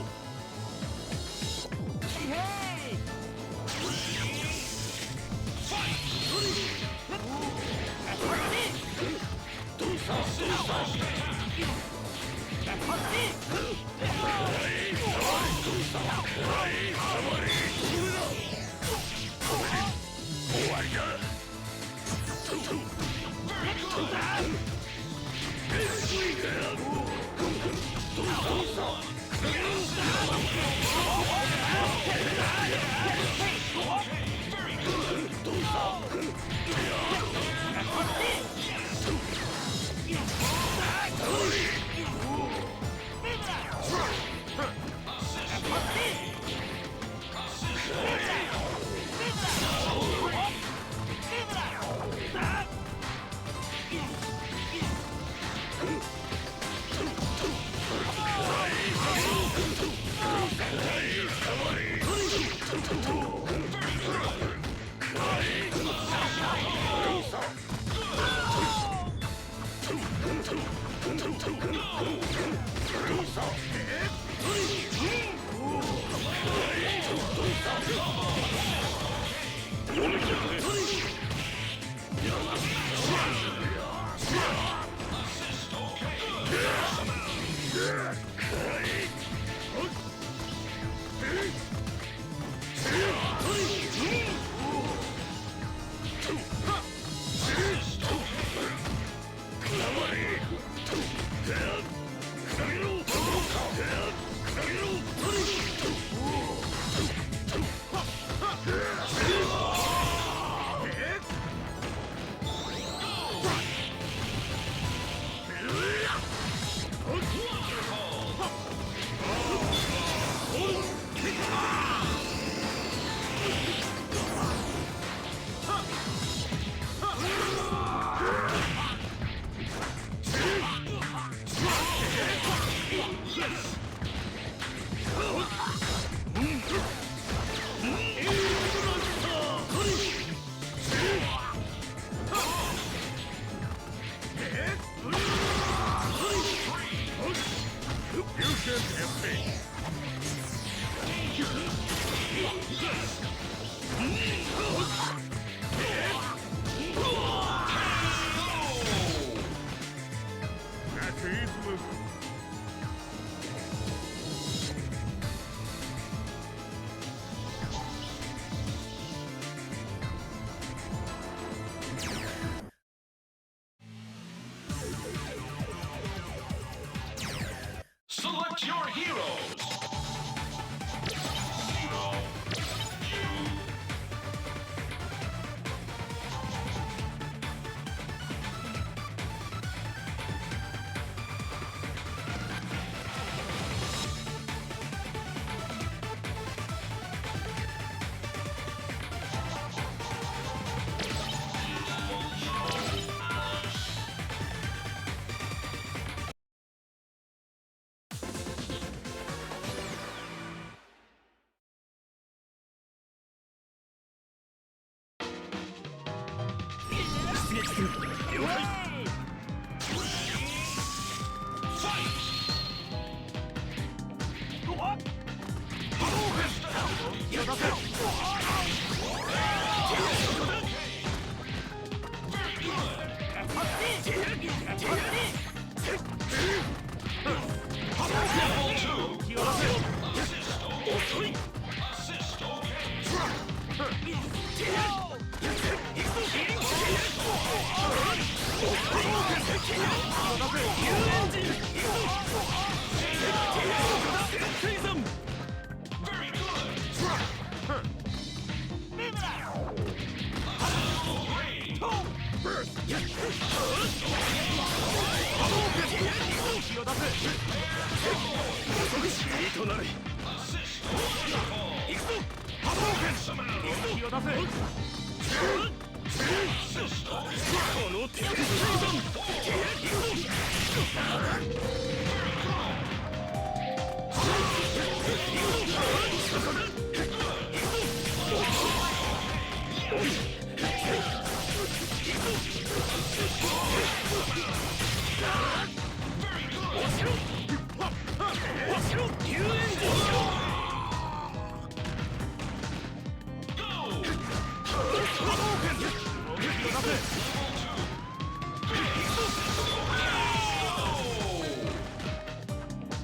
S6: Select your heroes.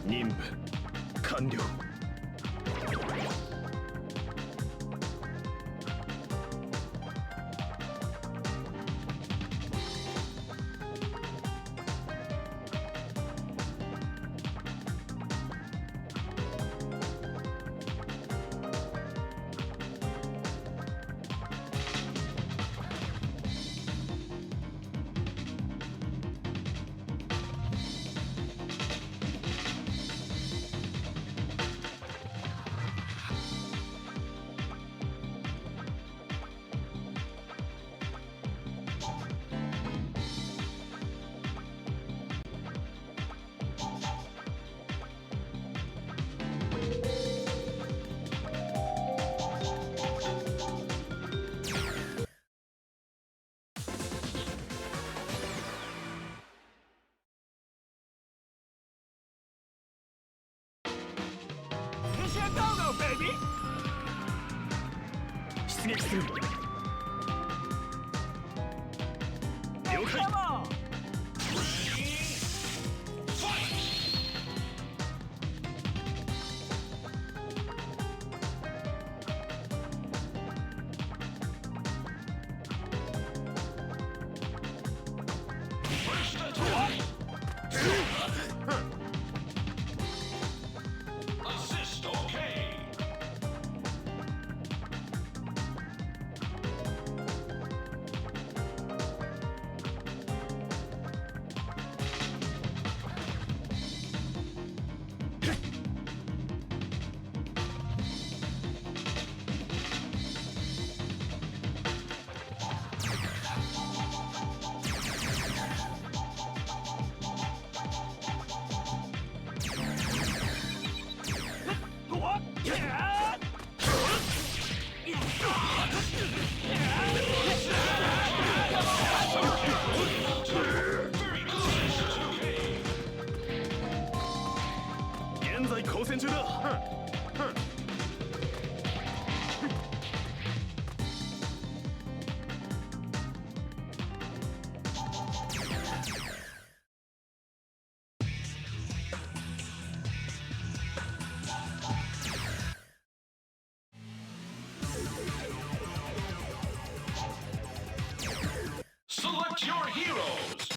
S4: 任務完了。出撃する。了解。現在交戦中だ。
S6: Select your heroes.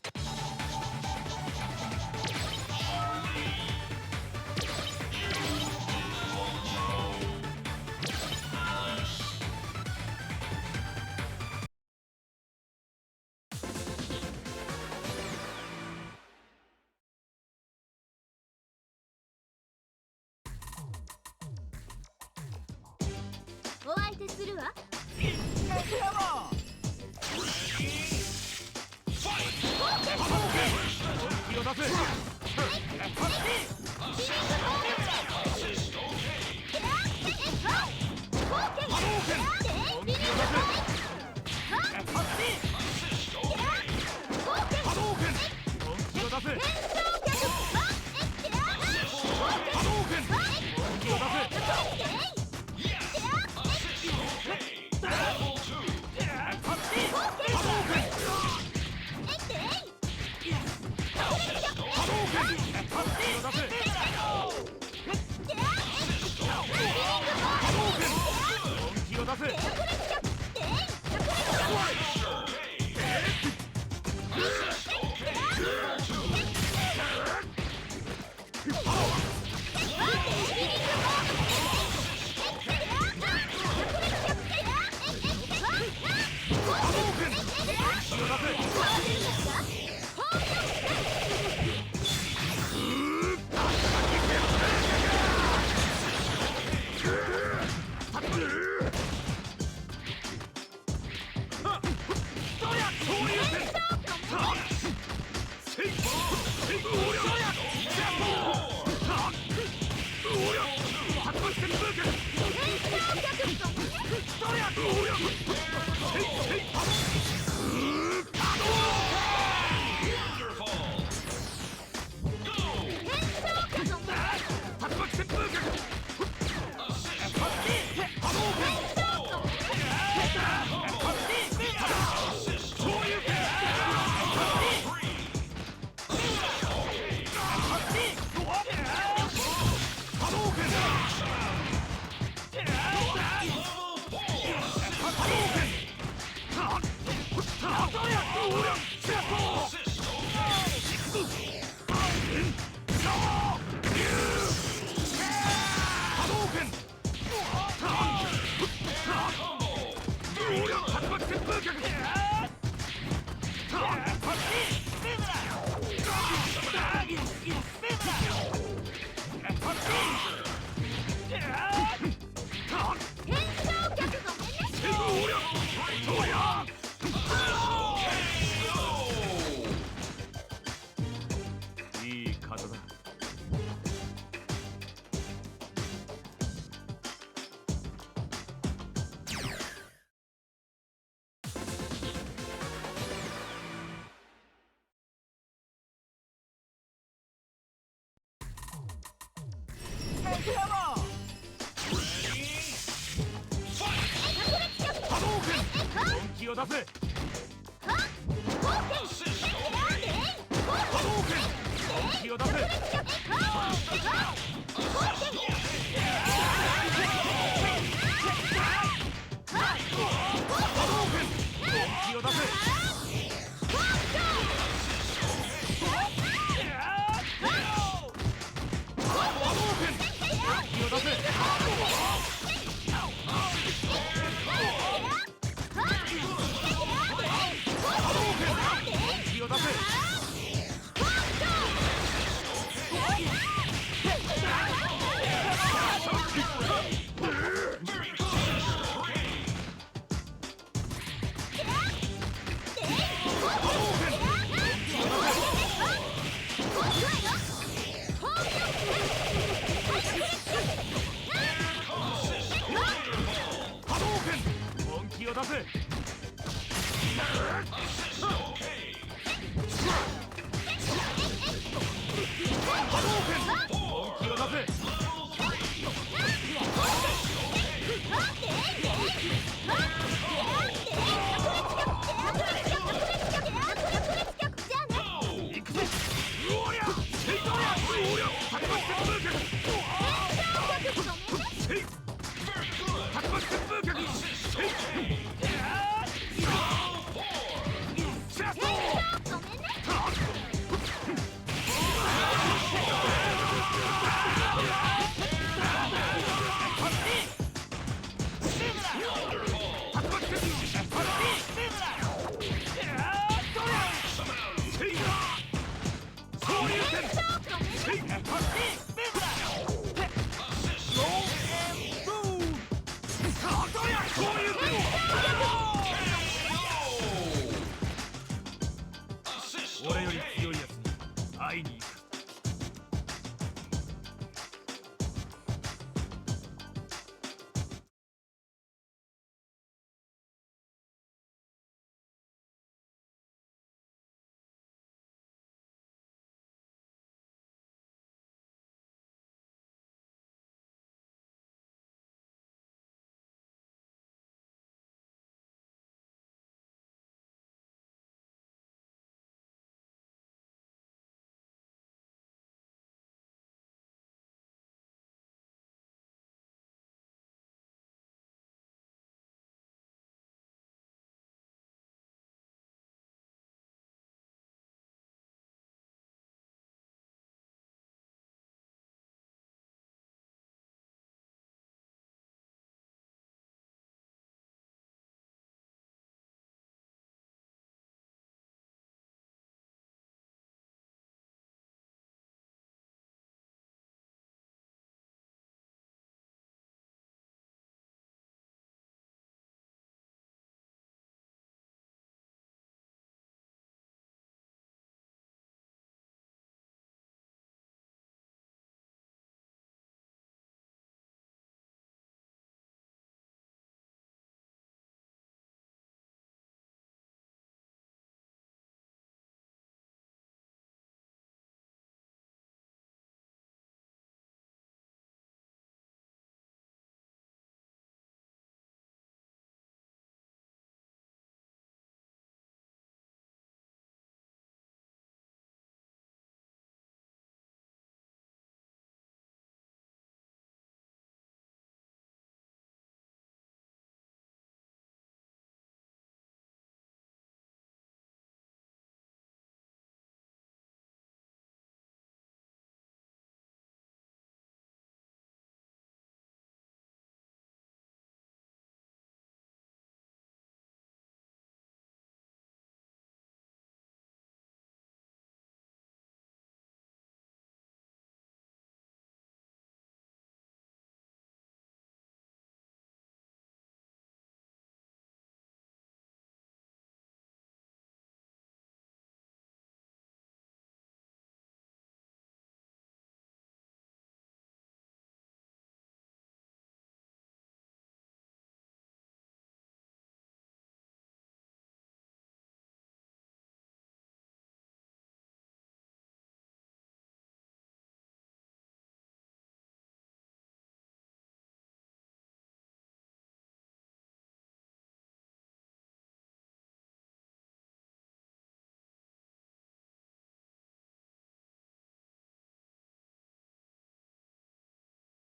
S4: いい方だ。本気を出せ。本気を出せ。本気を出せ。